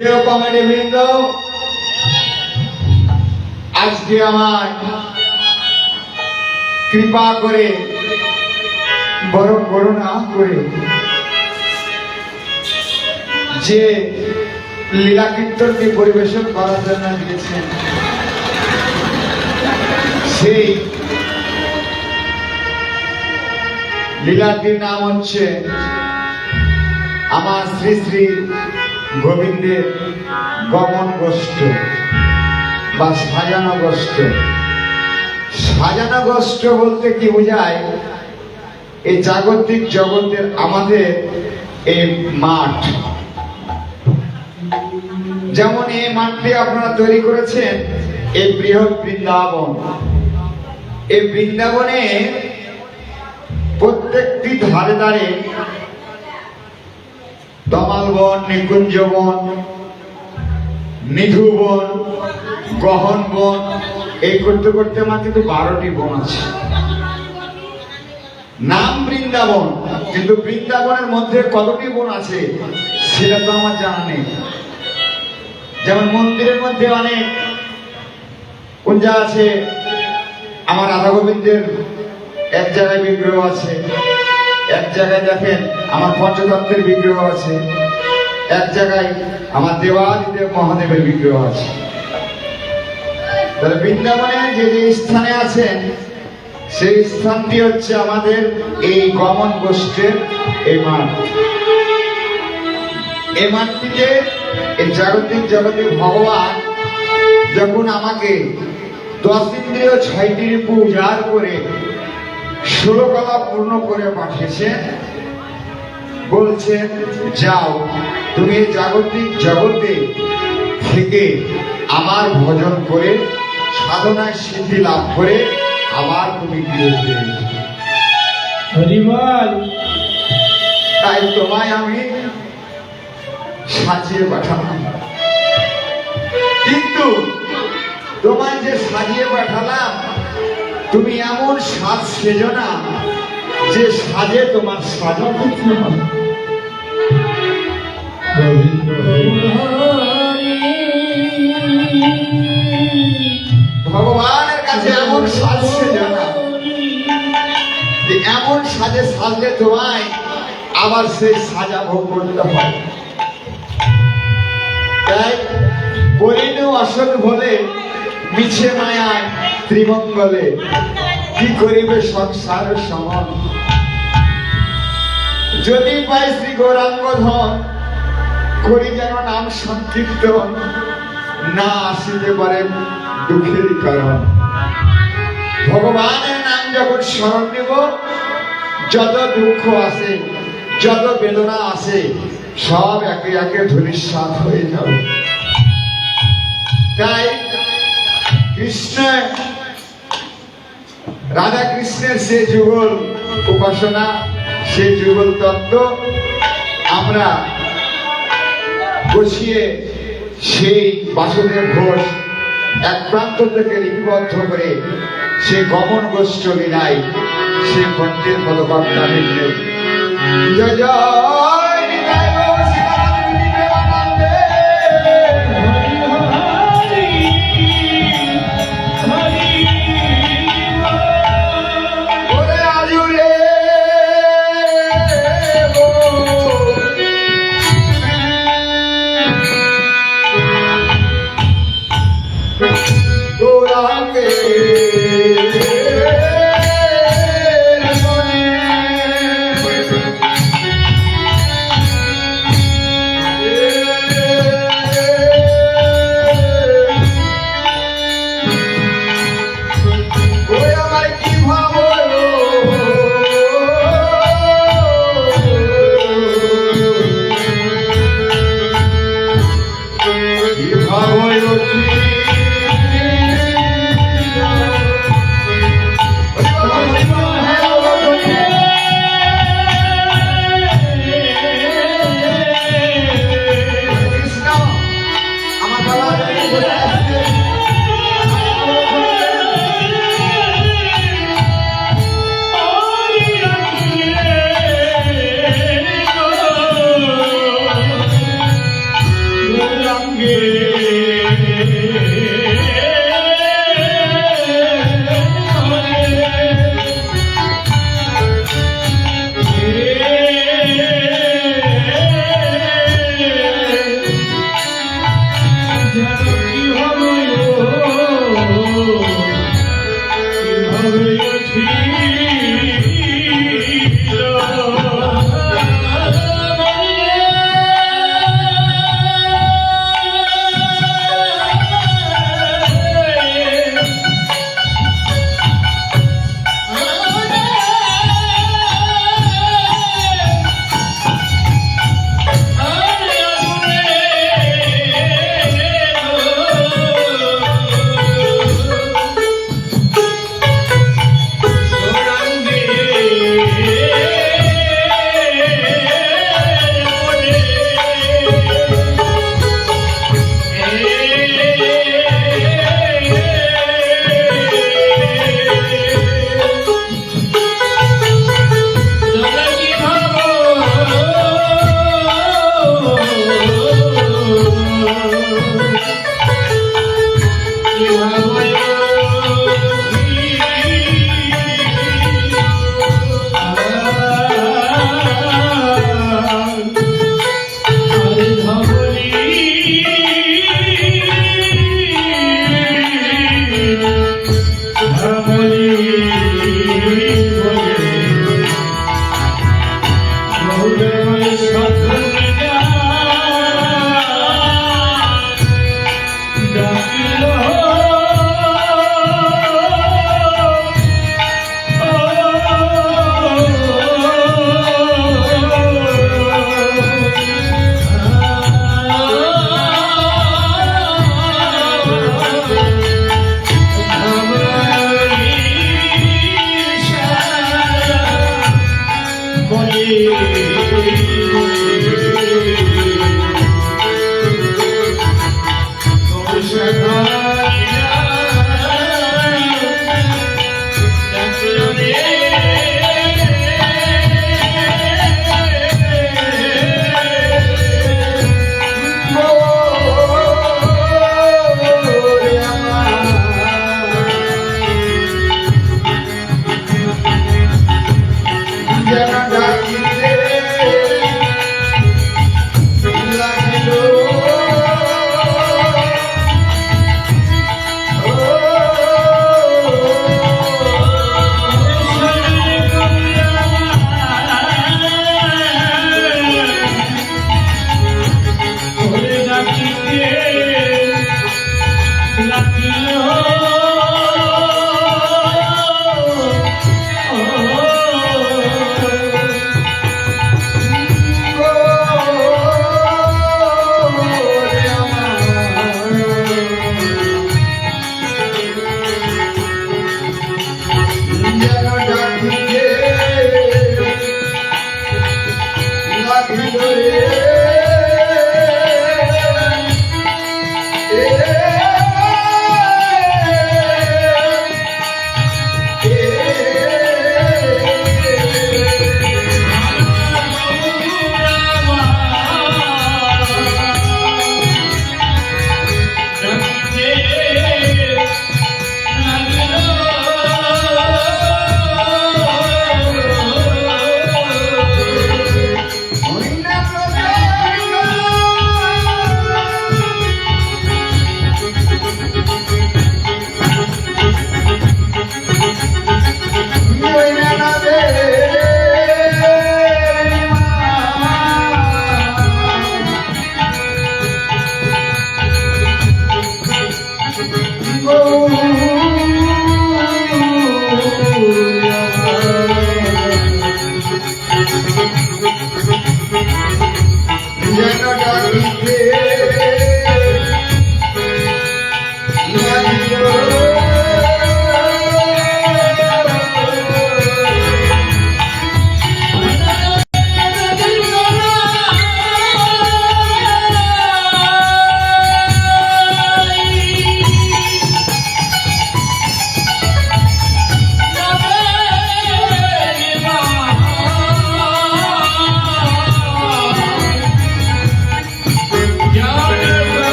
Comedy বৃন্দ, আজকে আমার কৃপা করে বড় করুণা করে যে লীলা কীর্তনটি পরিবেশন করার জন্য দিয়েছেন, সেই লীলাটির নাম হচ্ছে আমার শ্রী শ্রী গোবিন্দের গমন গোষ্ঠ বা সাজানো গোষ্ঠ। সাজানো গোষ্ঠ বলতে কি বোঝায়? এই জাগতিক জগতের আমাদের এই মাঠ, যেমন এই মাঠটি আপনারা তৈরি করেছেন, এই বৃহৎ বৃন্দাবন। এই বৃন্দাবনে প্রত্যেকটি ধারে ধারে তমাল বন, নিকুঞ্জ বন, নিধু বন, গহন বন, এই করতে করতে আমার কিন্তু 12টি বন আছে। নাম বৃন্দাবন, কিন্তু বৃন্দাবনের মধ্যে কতটি বন আছে সেটা তো আমার জানা নেই। যেমন মন্দিরের মধ্যে অনেক কুঞ্জা আছে, আমার রাধা গোবিন্দের এক জায়গায় বিগ্রহ আছে, এক জায়গায় দেখেন আমার পঞ্চতত্ত্বের বিগ্রহ আছে, এক জায়গায় আমার দেবাদিদেব মহাদেবের বিগ্রহ আছে। তাহলে বৃন্দাবনে যে যে স্থানে আছেন, সেই স্থানটি হচ্ছে আমাদের এই গমন গোষ্ঠের এই মাঠ। এই মাঠটিতে এই জাগতিক জগতে ভগবান যখন আমাকে 10 ইন্দ্রিয় 6টি রূপ উজাড় করে 16 কলা পূর্ণ করে পাঠিয়েছেন, বলছেন যাও তুমি জাগতিক জগতে থেকে আমার ভজন করে সাধনায় সিদ্ধি লাভ করে আবার তুমি গৃহে ফিরে এসো। তাই তোমায় আমি সাজিয়ে পাঠালাম, কিন্তু তোমায় যে সাজিয়ে পাঠালাম তুমি এমন সাজ সেজো না যে সাজে তোমার সাজা করতে হবে। ভগবানের কাছে এমন সাজ সেজো না যে এমন সাজে সাজলে তোমায় আবার সেই সাজা ভোগ করতে হয়। তাই বলিনু আসল বলে মিছে মায়ায় ত্রিমঙ্গলে কি করিবে সংসার সমান। যদি পাই শ্রী গৌরাঙ্গ ধন করি যেন নাম সংকীর্তন, না আসিতে পারে দুঃখের কারণ। ভগবানের নাম যখন স্মরণ নেব, যত দুঃখ আসে, যত বেদনা আসে, সব একে একে ধূলিসাৎ হয়ে যাবে। তাই কৃষ্ণ রাধা কৃষ্ণের সে যুগল উপাসনা, সে যুগল তত্ত্ব আমরা বসিয়ে সেই বাসুদেব ঘোষ এক প্রান্ত থেকে লিপিবদ্ধ করে সে গমন গোষ্ঠ লীলায় সে কণ্ঠের পদকর্তা লিখলেন। জয় জয় নিতাই গৌর শিবানন্দ প্রেমানন্দে। ওরে আজুরে গৌরাঙ্গে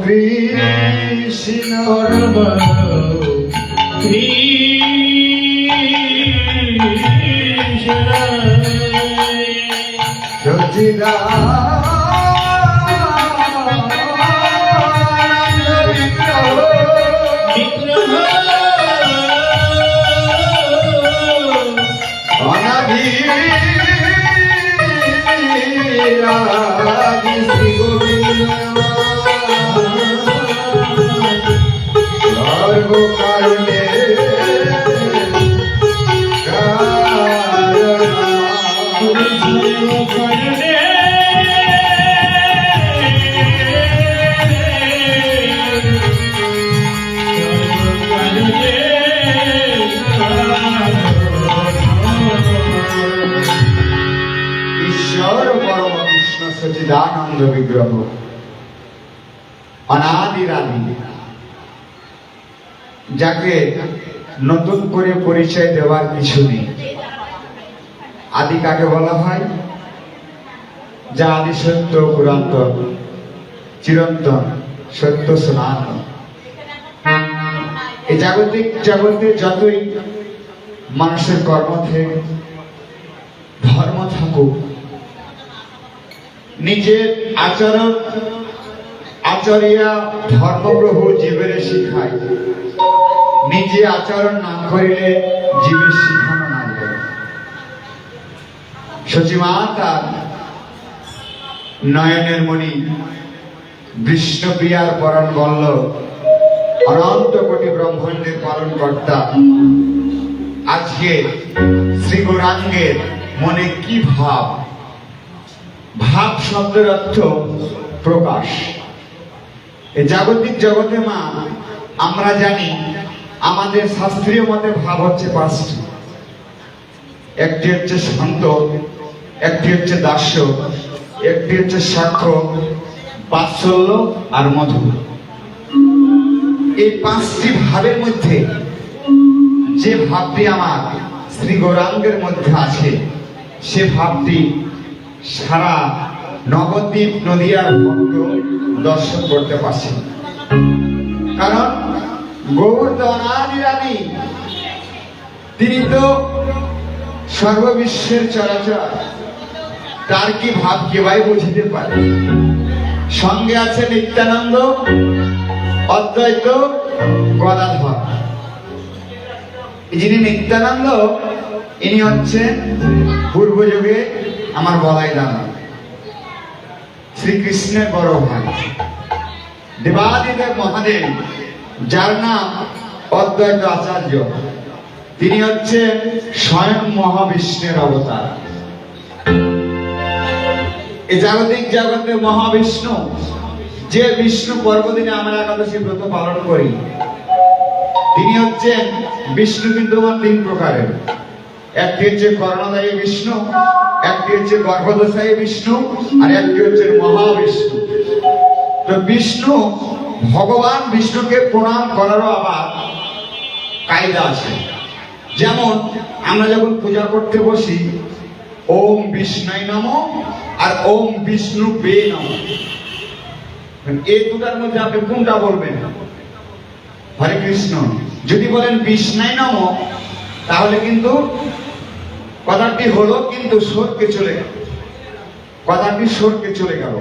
কৃষ্ণ কারণে ঈশ্বর পরম কৃষ্ণ সচ্চিদানন্দ বিগ্রহ অনাদিরাদি, যাকে নতুন করে পরিচয় দেওয়ার কিছু নেই। আদি কাকে বলা হয়? যা আদি সত্য, পুরাতন, চিরন্তন, সত্য, সনাতন। এই জাগতিক জগতে যতই মানুষের কর্ম থেকে ধর্ম থাকুক, নিজের আচরণ আচরিয়া ধর্মপ্রভু জীবের শিখায়। নিজে আচরণ না করিলে জীবের শিখানো না যায়। সচিমাতা নয়নের মণি বিষ্ণুপ্রিয়ার পরণ বল্ল অনন্ত কোটি ব্রহ্মাণ্ডের পালন কর্তা আজকে শ্রী গৌরাঙ্গের মনে কি ভাব? ভাব শব্দের অর্থ প্রকাশ। এই জাগতিক জগতে মা আমরা জানি আমাদের শাস্ত্রীয় মতে ভাব হচ্ছে পাঁচটি। একটি হচ্ছে শান্ত, একটি হচ্ছে দাস্য, একটি হচ্ছে সাক্ষ্য, বাৎসল্য আর মধুর। এই পাঁচটি ভাবের মধ্যে যে ভাবটি আমার শ্রী গৌরাঙ্গের মধ্যে আছে, সে ভাবটি সারা নবদ্বীপ নদিয়ার ভক্ত দর্শন করতে পারছে। কারণ গৌর তো অনাদিরাদি, তিনি তো সর্ববিশ্বের চরাচর, তার কি ভাব কেবাই বুঝিতে পারে? সঙ্গে আছে নিত্যানন্দ, অদ্বৈত, গদাধর। যিনি নিত্যানন্দ, ইনি হচ্ছেন পূর্বযুগে আমার বলাই দাদা, শ্রীকৃষ্ণের বড় ভাই, দেবাদিদেব মহাদেব, যার নাম অদ্বৈত আচার্য। তিনি হচ্ছেন স্বয়ং মহাবিষ্ণুর অবতার। এই জাগতিক জগতে মহাবিষ্ণু, যে বিষ্ণু পর্বদিনে আমরা একাদশী ব্রত পালন করি, তিনি হচ্ছেন বিষ্ণু, কিন্তু আমার তিন প্রকারের। একটি হচ্ছে কর্ণদায়ী বিষ্ণু, একটি হচ্ছে গর্ভদশায়ী বিষ্ণু, আর একটি হচ্ছে মহাবিষ্ণু। তো বিষ্ণু, ভগবান বিষ্ণুকে প্রণাম করারও আবার কায়দা আছে। যেমন আমরা যখন পূজা করতে বসি, ওম বিষ্ণুয় নমঃ আর ওম বিষ্ণু বে নমঃ, এই দুটার মধ্যে আপনি কোনটা বলবেন? হরে কৃষ্ণ। যদি বলেন বিষ্ণুয় নমঃ, তাহলে কিন্তু কথাটি হলো, কিন্তু স্বর্গে চলে গেল, কথাটি স্বর্গে চলে গেল।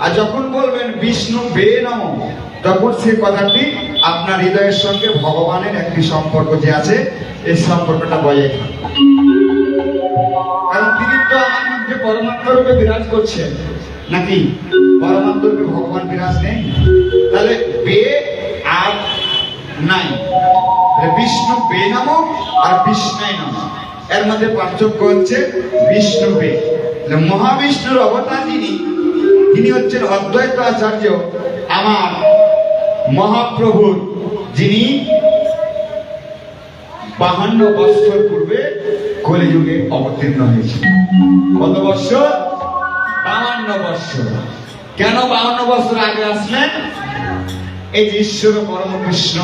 আর যখন বলবেন বিষ্ণু বে নমঃ, তখন সে কথাটি আপনার হৃদয়ের সঙ্গে ভগবানের একটি সম্পর্ক যে আছে, এই সম্পর্কটা বজায় থাকে। কারণ তিনি তো আমার মধ্যে পরমাত্মা রূপে বিরাজ করছেন, নাকি? পরমাত্মা রূপে ভগবান বিরাজ নেই, তাহলে বে আর নাই। বিষ্ণু বে নমঃ আর বিষ্ণায় নমঃ, এর মধ্যে পার্থক্য হচ্ছে বিষ্ণু বে। মহাবিষ্ণুর অবতার যিনি, তিনি হচ্ছেন অদ্বৈত আচার্য, আমার মহাপ্রভুর, যিনি 52 বছর পূর্বে কলিযুগে অবতীর্ণ হয়েছিল। কত বছর? 52 বছর। কেন 52 বছর আগে আসলেন? এই যে ঈশ্বর পরম কৃষ্ণ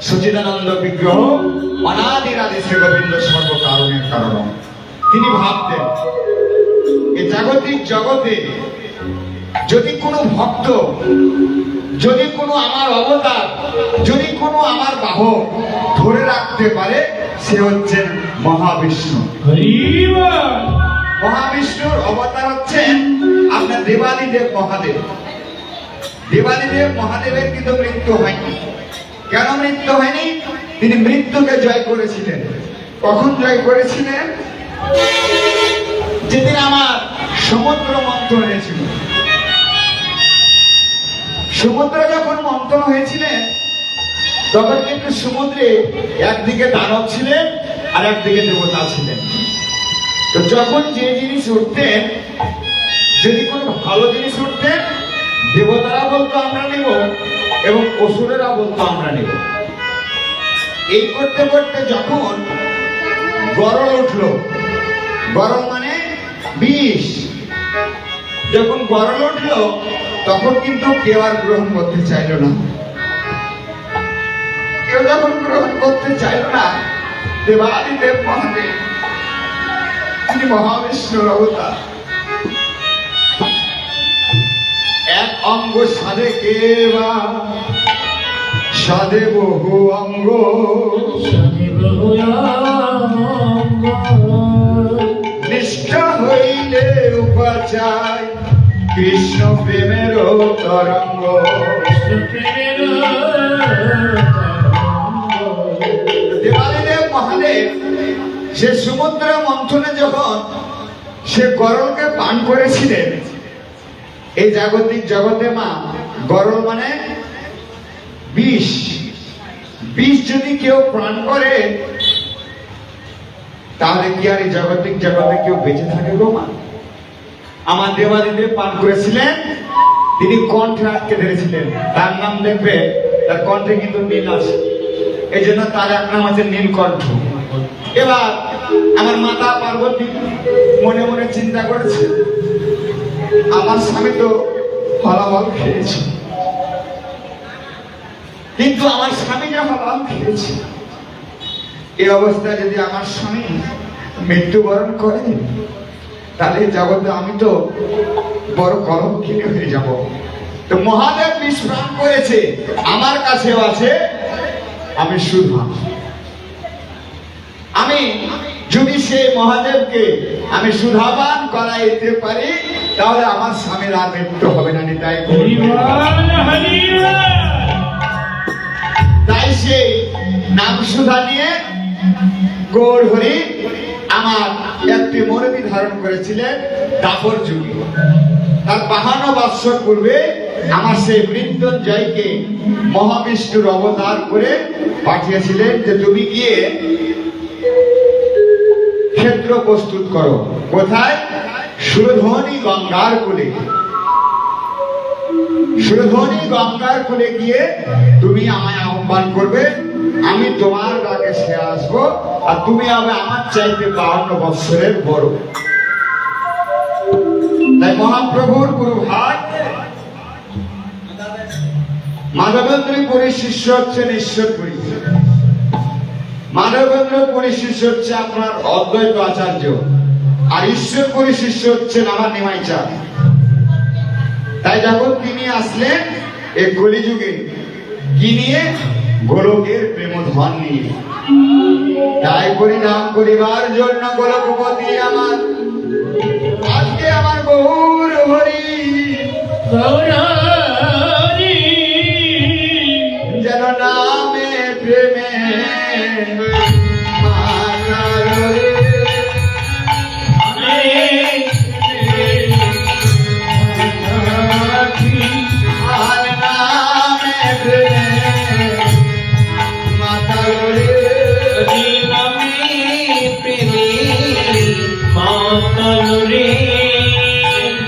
সচ্চিদানন্দ বিগ্রহ অনাদিরাদি শ্রী গোবিন্দ সর্বকারণের কারণ। তিনি ভাবতেন এই জাগতিক জগতে যদি কোনো ভক্ত যদি কোনো আমার অবতার, যদি কোনো আমার বাহক ধরে রাখতে পারে, সে হচ্ছেন মহাবিষ্ণু। মহাবিষ্ণুর অবতার হচ্ছেন আপনার দেবাদিদেব মহাদেব। দেবাদিদেব মহাদেবের কিন্তু মৃত্যু হয়নি। কেন মৃত্যু হয়নি? তিনি মৃত্যুকে জয় করেছিলেন। কখন জয় করেছিলেন? যেদিন আমার সমুদ্র মন্থন হয়েছিল। সমুদ্র যখন মন্থন হয়েছিলেন, তখন কিন্তু সমুদ্রে একদিকে দানব ছিলেন আর একদিকে দেবতা ছিলেন। তো যখন যে জিনিস উঠতেন, যদি কোনো ভালো জিনিস উঠতেন, দেবতারা বলতো আমরা নেব এবং অসুরেরা বলতো আমরা নেব। এই করতে করতে যখন গরল উঠলো, গরল মানে বিষ, যখন গরল উঠলো তখন কিন্তু কেউ আর গ্রহণ করতে চাইল না। কেউ যখন গ্রহণ করতে চাইল না, দেবাদিদেব মহাদেব, তিনি মহাবিষ্ণুর অবতার, এক অঙ্গ সাধে কেবা সাধে বহু অঙ্গ, নিষ্ঠা হইলে উপাচার কৃষ্ণ প্রেমের তরঙ্গ। দেবাদিদেব মহাদেব সে সমুদ্র মন্থনে যখন সে গরলকে পান করেছিলেন, এই জাগতিক জগতে মা গরল মানে বিষ। বিষ যদি কেউ পান করে, তাহলে কি আর এই জাগতিক জগতে কেউ বেঁচে থাকে গো মা? আমার দেবাদিদেব পান করেছিলেন, তিনি কণ্ঠে আটকে ধরেছিলেন। তার নাম দেখবে, তার কণ্ঠে কিন্তু নীল আছে, এই জন্য তার এক নাম আছে নীলকণ্ঠ। এবার আমার মাতা পার্বতী মনে মনে চিন্তা করেছে, আমার স্বামী তো ফলাফল খেয়েছে, কিন্তু আমার স্বামী যা ফলাফল খেয়েছে, এই অবস্থায় যদি আমার স্বামী মৃত্যুবরণ করে, তাহলে জগতে আমি তো বড় কলঙ্কিত হয়ে যাব। তো মহাদেব বিষ পান করেছে, আমার কাছেও আছে, আমি সুধা। আমি যদি সেই মহাদেবকে আমি সুধাবান করাইতে পারি, তাহলে আমার স্বামীর আর মৃত্যু হবে না। তাই সেই নাম সুধা নিয়ে গৌর হরি আমার একটি মূর্তি ধারণ করেছিলেন দাপর যুগে। তার 52 বৎসর পূর্বে আমার সেই মৃত্যুঞ্জয়কে মহাবিষ্ণুর অবতার করে পাঠিয়েছিলেন যে তুমি গিয়ে ক্ষেত্র প্রস্তুত করো। কোথায়? সুরধ্বনি গঙ্গার কূলে। সুরধ্বনি গঙ্গার কূলে গিয়ে তুমি আমায় আহ্বান করবে, আমি তোমার ডাকে সে আসবো, আর তুমি হবে আমার চাইতে 52 বৎসরের বড়। তাই মহাপ্রভুর গুরু ভাই মাধবেন্দ্র পুরীর শিষ্য হচ্ছেন ঈশ্বরপুরী। মাধবেন্দ্র পুরীর শিষ্য হচ্ছে আপনার অদ্বৈত আচার্য, আর ঈশ্বরপুরী শিষ্য হচ্ছেন আমার নিমাই চাঁদ। তাই যখন তিনি আসলেন এই কলিযুগে, কি নিয়ে? গোলকের প্রেমধন নিয়ে। তাই পরিণাম করিবার জন্য গোলকপতি আমার আজকে আমার গৌর হরি যেন নামে প্রেমে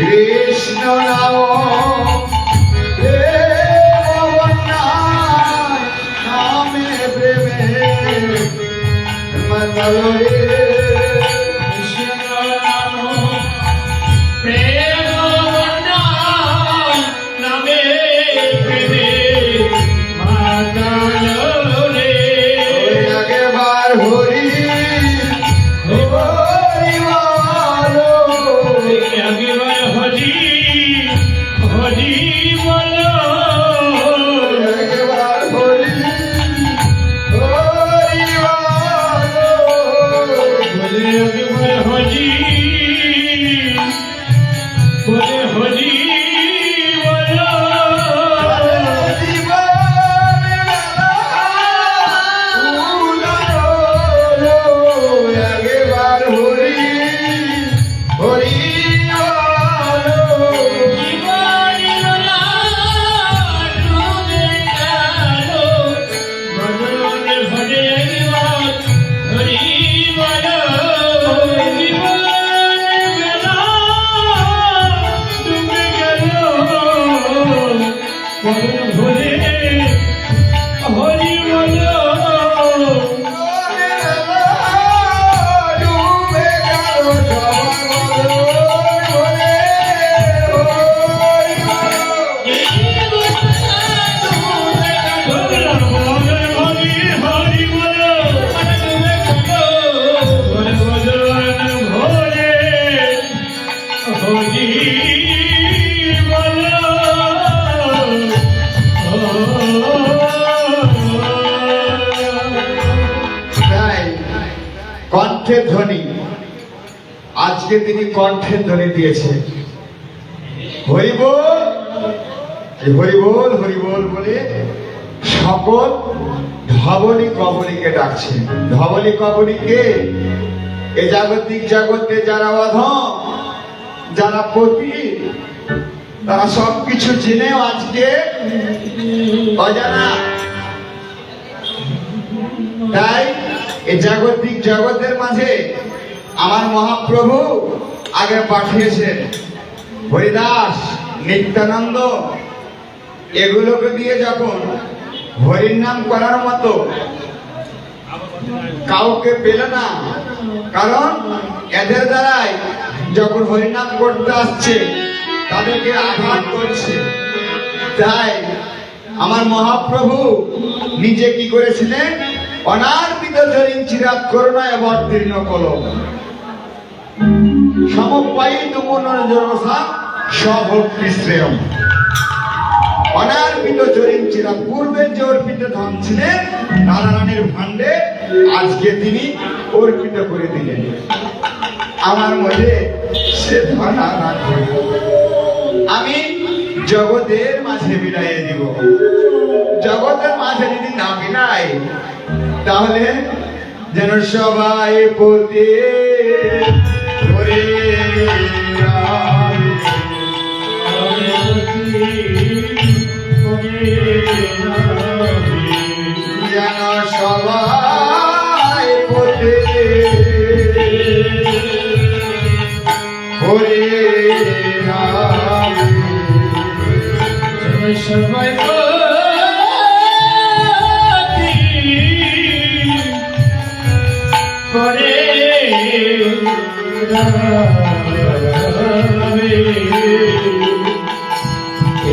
কৃষ্ণ নাম ভোলে হরি বলো কণ্ঠের ধ্বনি, আজকে তিনি কণ্ঠের ধ্বনি দিয়েছে। হরিবোল হরিবোল হরিবোল বলে সকল ধবলি কবলিকে ডাকছে। ধবলি কবলিকে এ জাগতিক জগতে যারা অধম, যারা পতি, তারা সবকিছু জেনেও আজকে অজানা। তাই এই জাগতিক জগতের মাঝে আমার মহাপ্রভু আগে পাঠিয়েছেন হরিদাস, নিত্যানন্দ, এগুলোকে দিয়ে যখন হরির নাম করার মতো কাউকে পেল না, কারণ এদের দ্বারাই যখন হরিনাম করতে আসছে তাদেরকে আঘাত করছে। তাই আমার মহাপ্রভু নিজে কি করেছিলেন? অনার্পিত জরিম চিরাত করুণা অবতীর্ণ কলম সমপায়িত মনোরঞ্জনসা স্বভক্তি শ্রেয়ম। অনার্পিত জরিম চিরাত, পূর্বের যে অর্পিত ধন ছিলেন নারায়ণের ভাণ্ডে, আজকে তিনি অর্পিত করে দিলেন আমার মধ্যে। সে ধন আর রাখবে, আমি জগতের মাঝে বিলাইয়ে দিব। জগতের মাঝে যদি না বিলাই, তাহলে যেন সবাই পতি যেন সবাই পতি হরে সবাই করে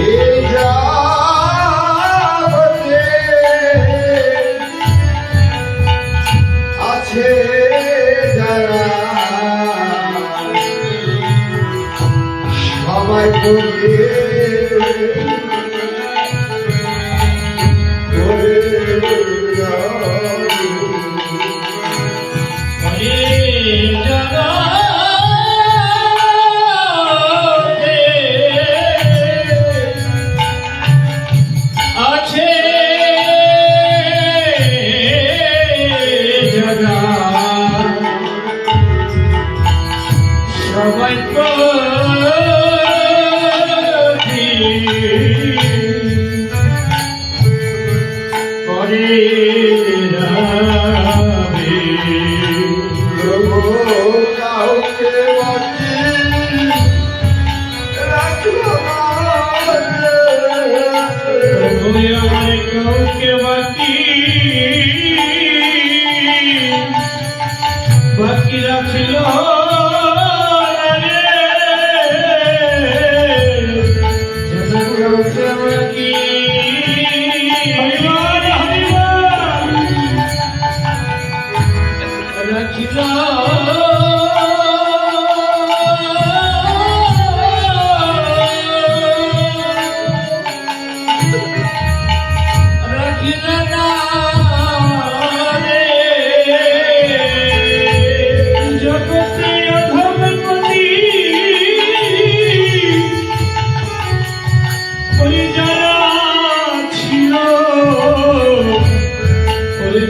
এই জগতে আছে যারা সবাই বলে সবাই করে কাউকে বাকি রাখলো না, আমার কাউকে বাকি রাখিল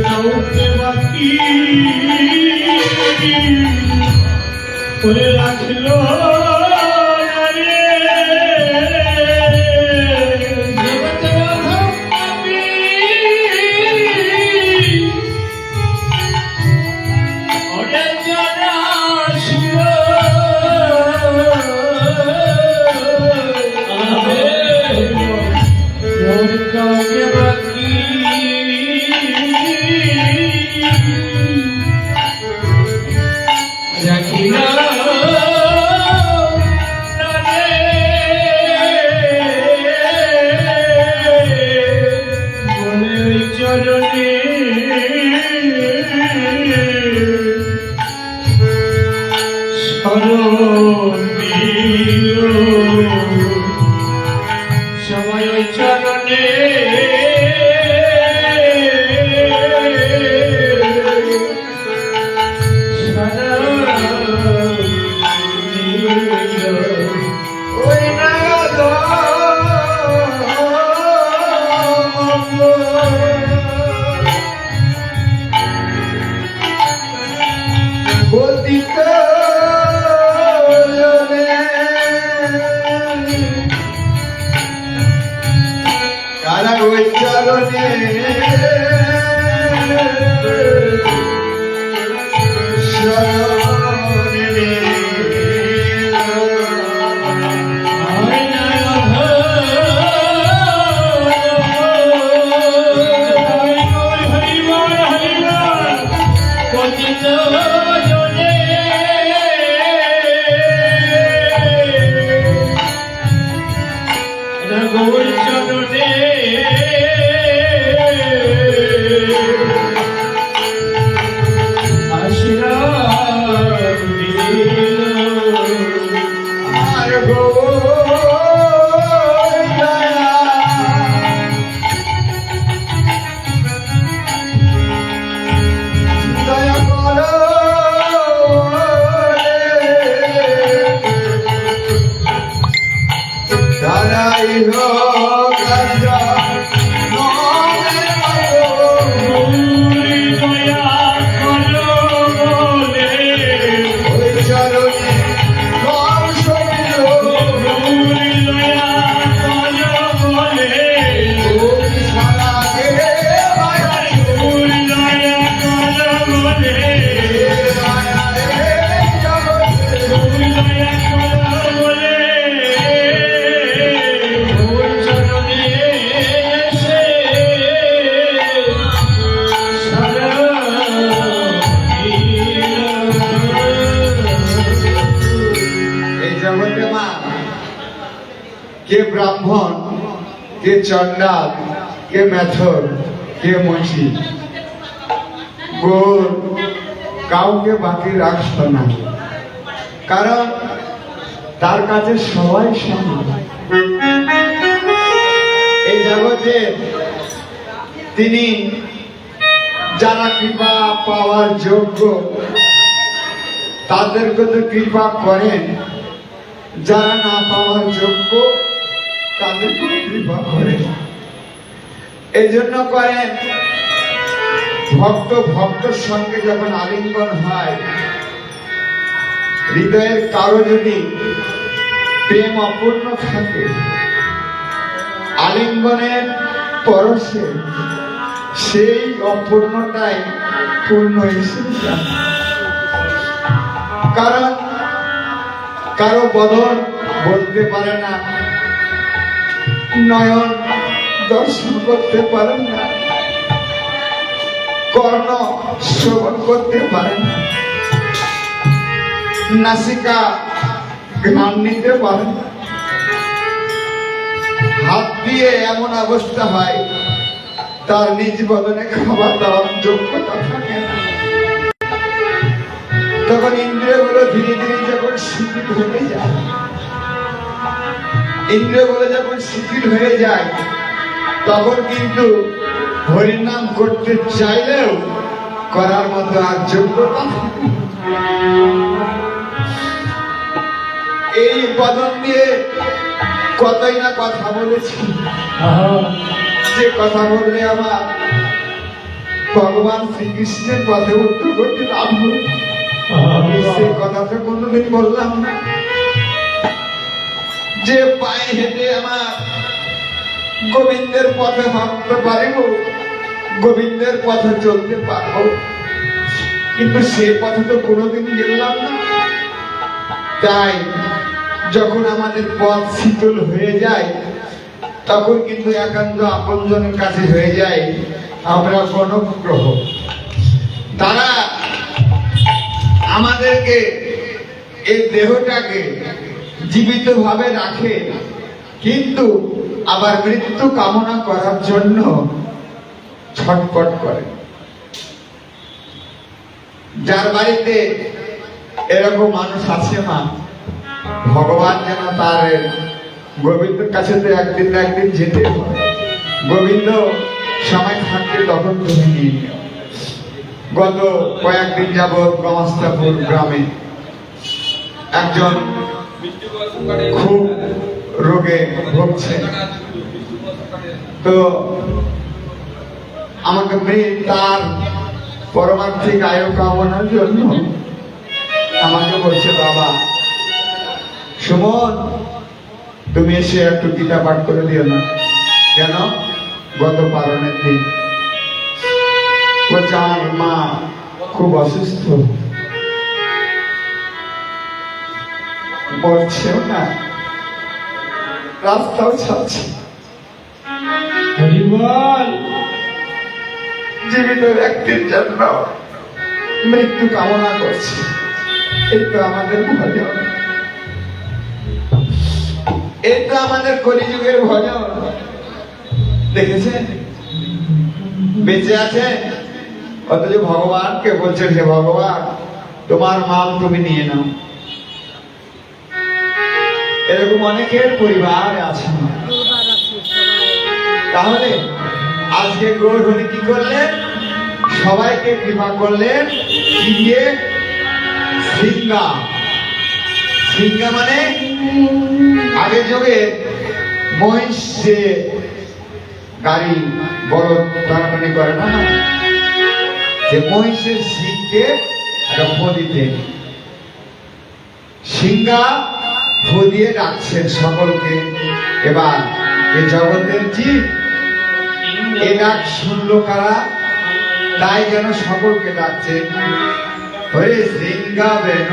কাউকে বাকি কাউকে বাকি রাখি না বলে ওই চরণে সবাই ওই চরণে ওই না পতিত কারা ওই চরণে আর গো দয়া করো তারাই হোক কে ব্রাহ্মণ, কে চণ্ডাল, কে মেথর, কে মহিষী, গোর কাউকে বাকি রাখতো না, কারণ তার কাছে সবাই সমান। এই জগতে তিনি যারা কৃপা পাওয়ার যোগ্য তাদেরকে তো কৃপা করেন, যারা না পাওয়ার যোগ্য তাদেরকে কৃপা করেন। এই জন্য করেন ভক্তর সঙ্গে যখন আলিঙ্গন হয়, হৃদয়ের কারো যদি প্রেম অপূর্ণ থাকে, আলিঙ্গনের পরশে সেই অপূর্ণতাই পূর্ণ এসে যায়। কারণ কারো বদন বলতে পারে না, নয়ন দর্শন করতে পারেন না, কর্ণ শ্রবণ করতে পারেন না, নাসিকা ঘ্রাণ নিতে পারেন না, হাত দিয়ে এমন অবস্থা হয় তার নিজ বদনে খাবার দেওয়ার যোগ্যতা থাকে না। তখন ইন্দ্রিয়গুলো ধীরে ধীরে যখন শিথিল হয়ে যায়, ইন্দ্রিয়গুলো যখন শিথিল হয়ে যায়, তখন কিন্তু হরিনাম করতে চাইলেও করার মতো আর যোগ্যতা থাকে না। এই বদন দিয়ে কতই না কথা বলেছি, যে কথা বললে আমার ভগবান শ্রীকৃষ্ণের পথে উত্তর করতে লাভ হবে, সে কথা তো কোনোদিন বললাম না। যে পায়ে হেঁটে আমার গোবিন্দের পথে হাঁটতে পারিব, গোবিন্দের পথে চলতে পারবো, কিন্তু সে পথে তো কোনোদিন গেলাম না। তাই যখন আমাদের পথ শীতল হয়ে যায়, তখন কিন্তু একান্ত আপনজনের কাছে হয়ে যায় আমরা গণগ্রহ। তারা আমাদেরকে এই দেহটাকে জীবিত ভাবে রাখে, কিন্তু আবার মৃত্যু কামনা করার জন্য ছটফট করে। যার বাড়িতে এরকম মানুষ আছে মা, ভগবান যেন তার গোবিন্দের কাছে তো একদিন না একদিন যেতে হয়। গোবিন্দ সময় থাকতে তখন তুমি নিয়ে নিও। গত কয়েকদিন যাবৎ গমাস্তাপুর গ্রামে একজন খুব রোগে ভুগছে, তো আমাকে মেয়ে তার পরমার্থিক আয়ু কামনার জন্য আমাকে বলছে, বাবা সুমন তুমি এসে একটু গীতা পাঠ করে দিও না। কেন? গত পালনের দিন বলছে আমার মা খুব অসুস্থ, বলছেও না, রাস্তাও ছাড়ছে। হরিবল। জীবিত ব্যক্তির জন্য মৃত্যু কামনা করছে। এই তো আমাদের ভজন, এই তো আমাদের কলিযুগের ভজন। দেখেছেন বেঁচে আছে, অথচ ভগবানকে বলছেন হে ভগবান তোমার মাল তুমি নিয়ে নাও। এরকম অনেকের পরিবার আছে। তাহলে আজকে গৌর হরি কি করলেন? সবাইকে কৃপা করলেন কি দিয়ে? সিংহা। সিংহা মানে আগের যুগে মহিষ যে গাড়ি বড় টানাটানি করে না, যে মহিষের সিংকে ফো দিতে, সিংহা ফো দিয়ে ডাকছেন সকলকে। এবার এই জগতের জীব এ ডাক শুনলো কারা? তাই যেন সকলকে ডাকছে, হরে সিংহা বেন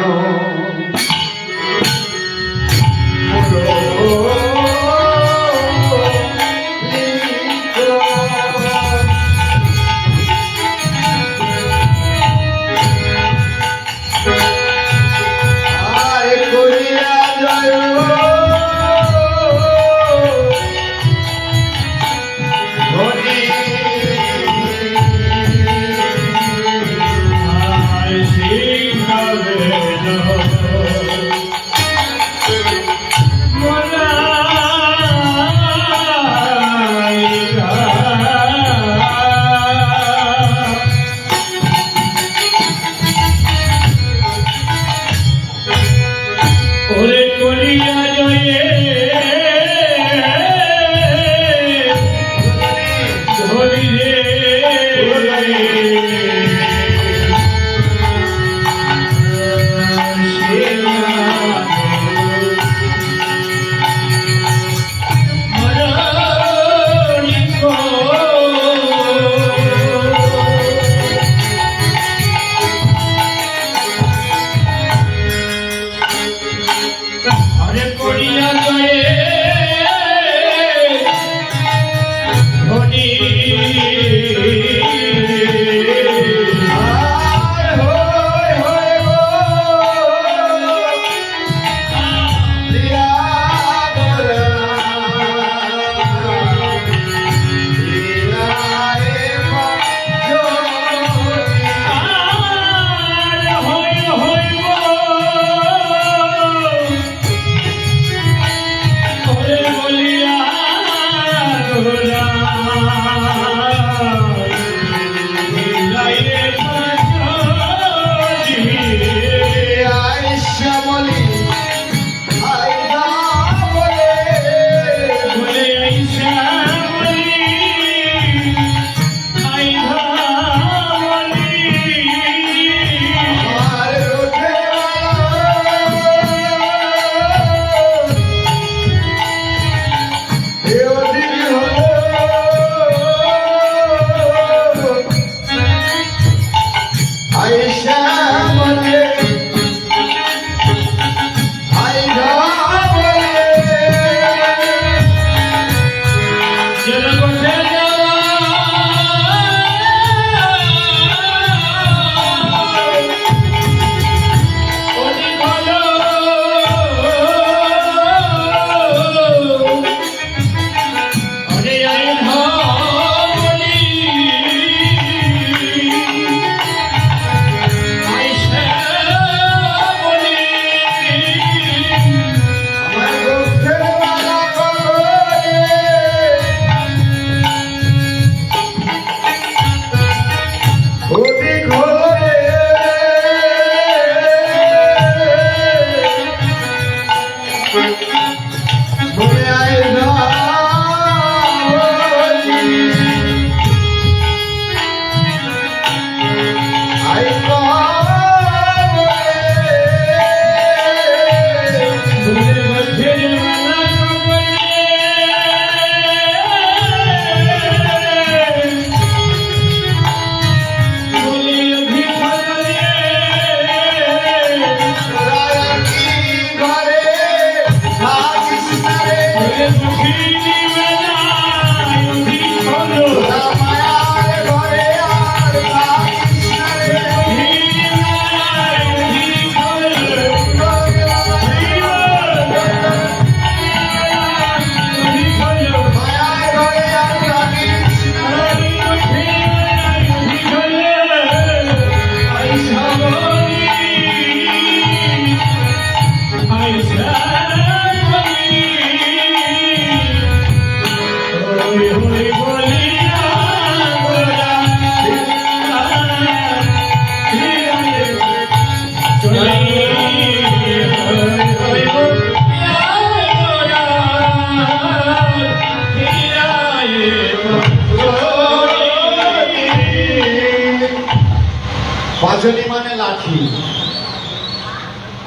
অঞ্জলি মানে লাঠি,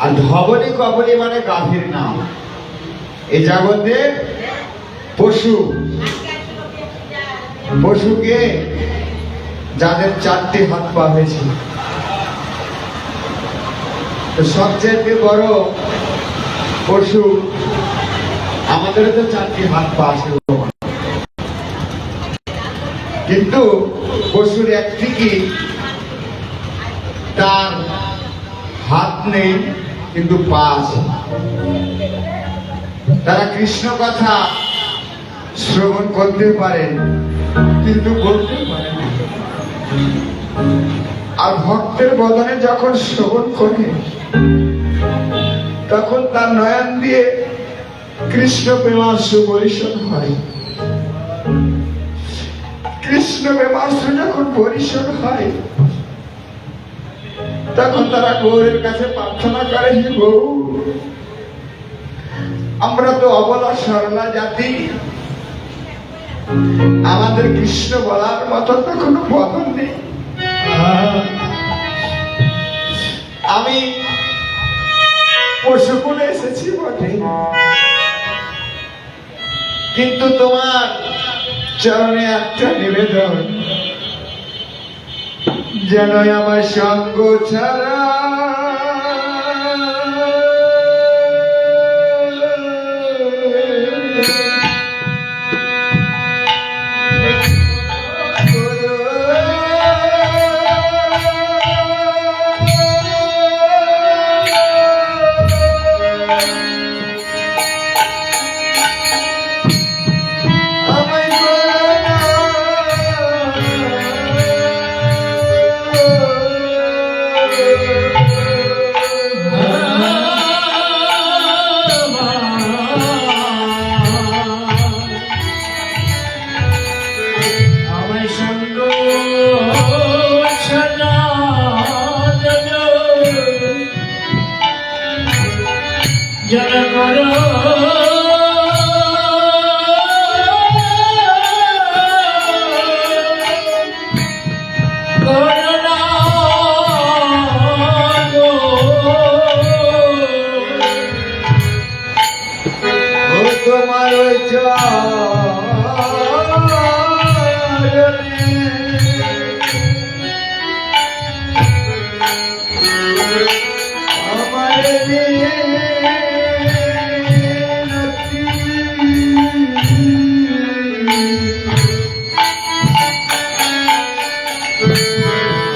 আর ধবলি কবলি মানে গাভীর নাম। এই জগতে পশু, পশুকে যাদের 4টি হাত পা হয়েছে, তো সবচেয়ে বড় পশু আমাদের তো 4টি হাত পা আছে, কিন্তু পশুর একটি কি তার হাত নেই কিন্তু পা আছে। তারা কৃষ্ণ কথা শ্রবণ করতে পারেন কিন্তু বলতে পারে না। আর ভক্তের বদনে যখন শ্রবণ করে তখন তার নয়ন দিয়ে কৃষ্ণ প্রেমাশ্রু বরিশন হয়। কৃষ্ণ প্রেমাশ্রু যখন বরিশন হয় তখন তারা গৌরের কাছে প্রার্থনা করে, হে গৌ, আমরা তো অবলা সরলা জাতি, আমাদের কৃষ্ণ বলার মতো তো কোনো বদন নেই। আমি পশুকুলে এসেছি বটে, কিন্তু তোমার চরণে একটা নিবেদন, যেন আমার সঙ্গ ছাড়া তোমার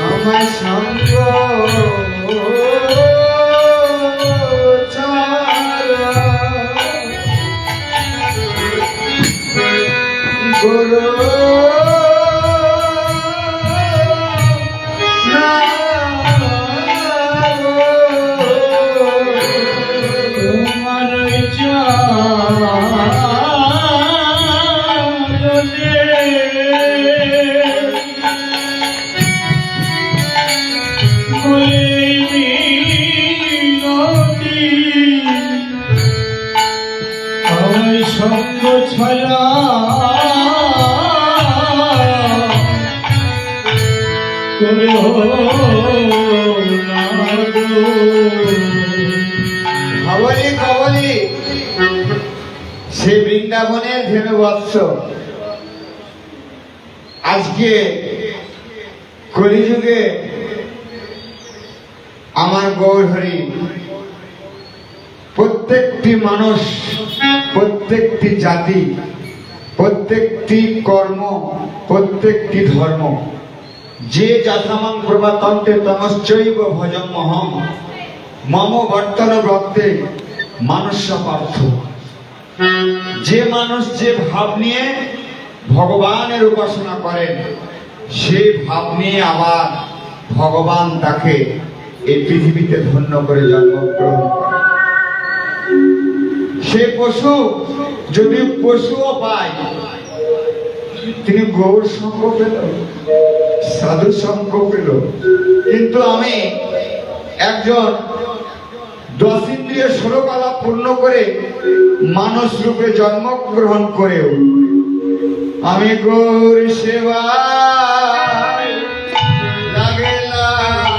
আমার সঙ্গ গুরু সঙ্গ ছাড়া খবরি খবরি সে বৃন্দাবনের ধেনু বৎস আজকে কলিযুগে আমার গৌরহরি প্রত্যেকটি মানুষ, প্রত্যেকটি জাতি, প্রত্যেকটি কর্ম, প্রত্যেকটি ধর্ম, যে যথামাং প্রভাতন্তে তমশ্চৈব ভজমহম মম বর্তন ব্রতে মানুষ পার্থ। যে মানুষ যে ভাব নিয়ে ভগবানের উপাসনা করেন, সেই ভাব নিয়ে আবার ভগবান তাকে এই পৃথিবীতে ধন্য করে জন্মগ্রহণ করে। সে পশু যদি পশুও পায়, তিনি গৌর সঙ্গ পেল, সাধু সঙ্গ পেল, কিন্তু আমি একজন 10 ইন্দ্রিয় 16 কলা পূর্ণ করে মানুষ রূপে জন্মগ্রহণ করেও আমি গৌর সেবায় লাগলাম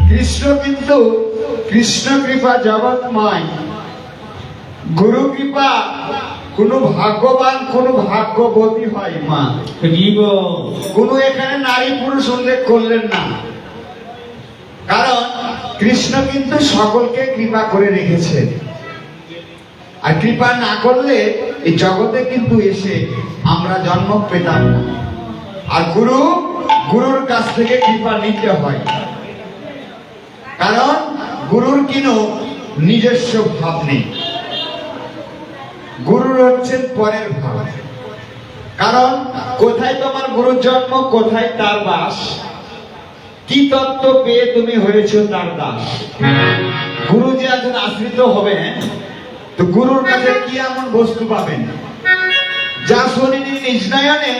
কৃষ্ণ কিন্তু কৃষ্ণ কৃপা জগৎময়। গুরু কৃপা কোনো ভাগ্যবান কোনো ভাগ্যবতী হয় মা। কোনো এখানে নারী পুরুষ উল্লেখ করলেন না, কারণ কৃষ্ণ কিন্তু সকলকে কৃপা করে রেখেছে। আর কৃপা না করলে এই জগতে কিন্তু এসে আমরা জন্ম পেতাম না। আর গুরুর কাছ থেকে কৃপা নিতে হয়, কারণ গুরুর কিনো নিজস্ব ভাব নেই। গুরুর হচ্ছেন পরের ভাব। কারণ কোথায় তোমার গুরুর জন্ম, কোথায় তার বাস, কি তত্ত্ব পেয়ে তুমি হয়েছো তার দাস। গুরু যে একজন আশ্রিত হবে, তো গুরুর কাছে কি এমন বস্তু পাবেন যা শুনিনি নিজ নয়নে।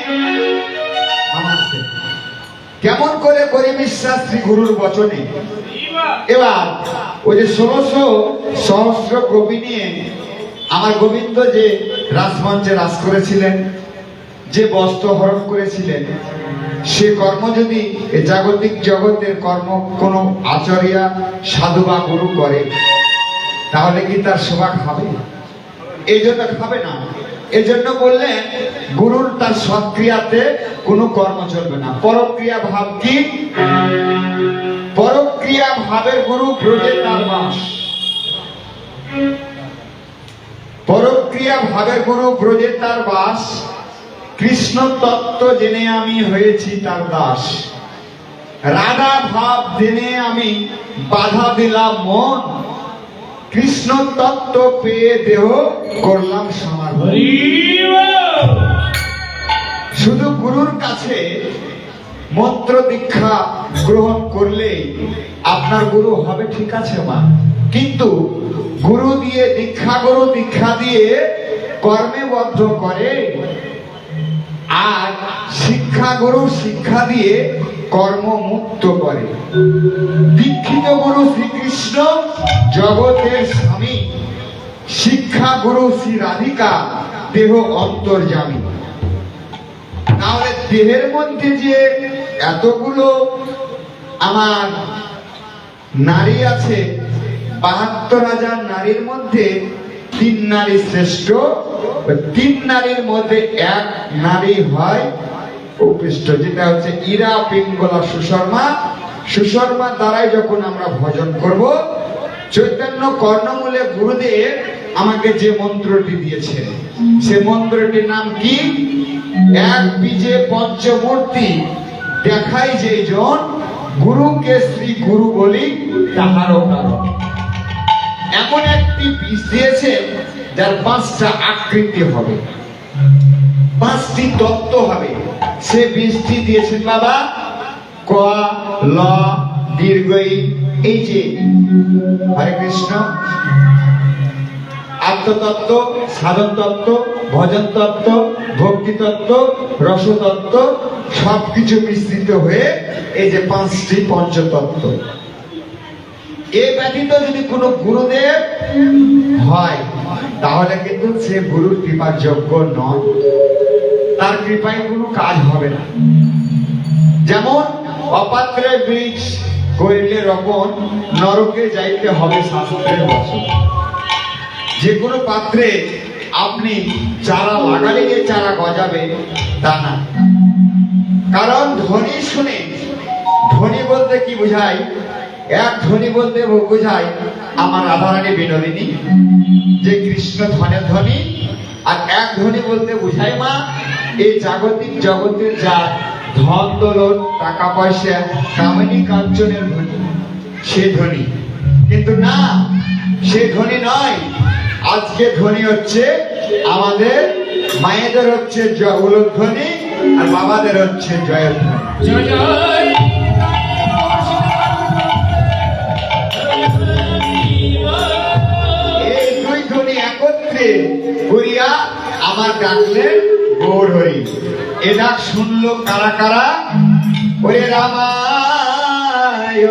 কেমন করে করি বিশ্বাস শ্রী গুরুর বচনে। এবার ওই যে 1600 সহস্র কবি নিয়ে আমার গোবিন্দ যে রাজমঞ্চে রাজ করেছিলেন, যে বস্ত্র হরণ করেছিলেন, সে কর্ম যদি জাগতিক জগতের কর্ম কোনো আচার্য সাধু বা গুরু করে, তাহলে কি তার শোভা খাবে? এই জন্য খাবে না। এজন্য বললেন গুরুর তার সৎক্রিয়াতে কোনো কর্ম চলবে না। পরক্রিয়া ভাব কি? পরক্রিয়া ভাবের গুরু ব্রজে তার বাস। পরক্রিয়া ভাবের গুরু ব্রজে তার বাস। কৃষ্ণ তত্ত্ব জেনে আমি হয়েছি তার দাস। রাধা ভাব জেনে আমি বাধা দিলাম মন। কৃষ্ণ তত্ত্ব পেয়ে দেহ করলাম সমার্পণ। শুধু গুরুর কাছে মন্ত্র দীক্ষা গ্রহণ করলে আপনার গুরু হবে, ঠিক আছে মা, কিন্তু গুরু দিয়ে দীক্ষা দিয়ে কর্মে বদ্ধ করে, আর গুরু শিক্ষা দিয়ে কর্ম মুক্ত করে। দীক্ষিত গুরু শ্রীকৃষ্ণ জগতের স্বামী, শিক্ষা গুরু শ্রী রাধিকা দেহ অন্তর্যামী। তাহলে দেহের মধ্যে যে এতগুলো আমার নারী আছে, ৭২,০০০ নারীর মধ্যে ৩ নারী শ্রেষ্ঠ। ৩ নারীর মধ্যে এক নারী হয় উপৃষ্ট, যেটা হচ্ছে ইরা পিঙ্গলা সুশর্মা। সুশর্মা দ্বারাই যখন আমরা ভজন করব, চৈতন্য কর্ণমূলে গুরুদেব আমাকে যে মন্ত্রটি দিয়েছে, সে মন্ত্রটির নাম কি? এক বীজে পঞ্চমূর্তি দেখাই যে জন, গুরুকে শ্রী গুরু বলি তাহারও কারণ। এমন একটি বীজ দিয়েছে যার 5টা আকৃতি হবে, 5টি তত্ত্ব হবে। সে বীজটি দিয়েছেন বাবা ক ল দীর্ঘ ই। এই যে হরে কৃষ্ণ আত্মতত্ত্ব, সাধন তত্ত্ব, ভজন তত্ত্ব, ভক্তি তত্ত্ব, রসতত্ত্ব সবকিছু মিশ্রিত হয়ে এই যে 5টি পঞ্চতত্ত্ব। এ ব্যতীত যদি কোনো গুরুদেব হয়, তাহলে কিন্তু সে গুরুর কৃপার যোগ্য নয়, তার কৃপায় কোনো কাজ হবে না। যেমন অপাত্রে বীজ করিলে রোপণ, নরকে যাইতে হবে শাস্ত্রের বচন। যে কোনো পাত্রে আপনি চারা লাগালে যে চারা গজাবে তা না। কারণ ধ্বনি শুনে, ধ্বনি বলতে কি বোঝায়? এক ধ্বনি বলতে বোঝায় আমার রাধারানী বিনোদিনী, যে কৃষ্ণ ধনের ধ্বনি। আর এক ধ্বনি বলতে বোঝায় মা এই জাগতিক জগতের যা ধন দৌলত, টাকা পয়সা, কামিনী কাঞ্চনের ধ্বনি, সে ধ্বনি। কিন্তু না, সে ধ্বনি নয়। আজকে ধ্বনি হচ্ছে আমাদের মায়েদের হচ্ছে উলধ্বনি, আর বাবাদের হচ্ছে জয়ধ্বনি। এই দুই ধ্বনি একত্রে করিয়া আমার ডাকলেন গৌর হরি। এ ডাক শুনলো কারা কারা? ওরে রামায়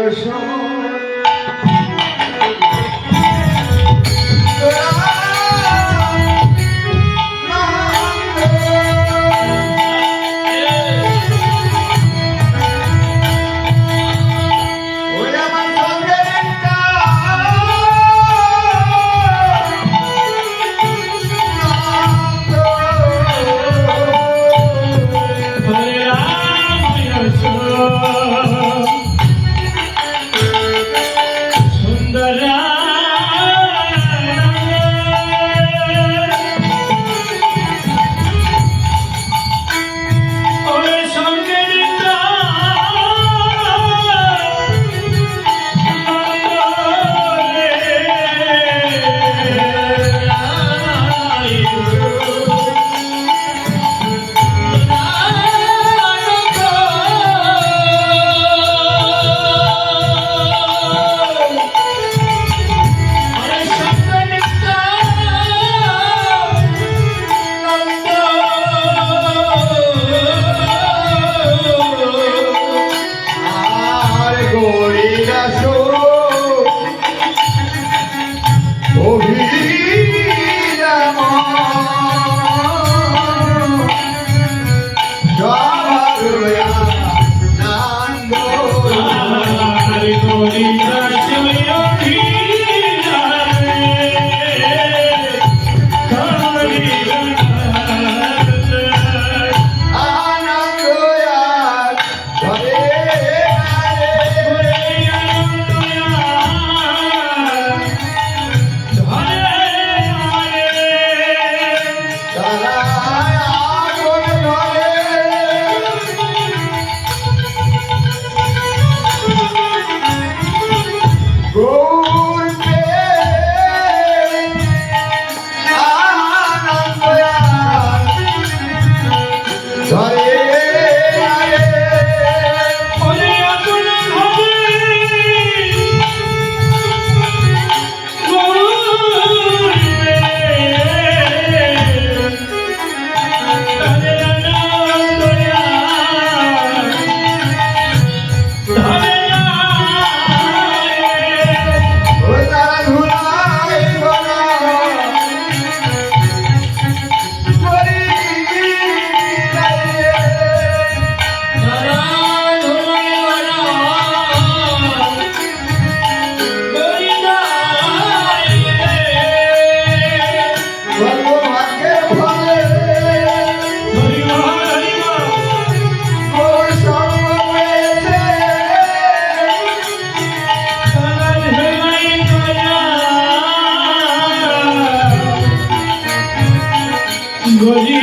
গলি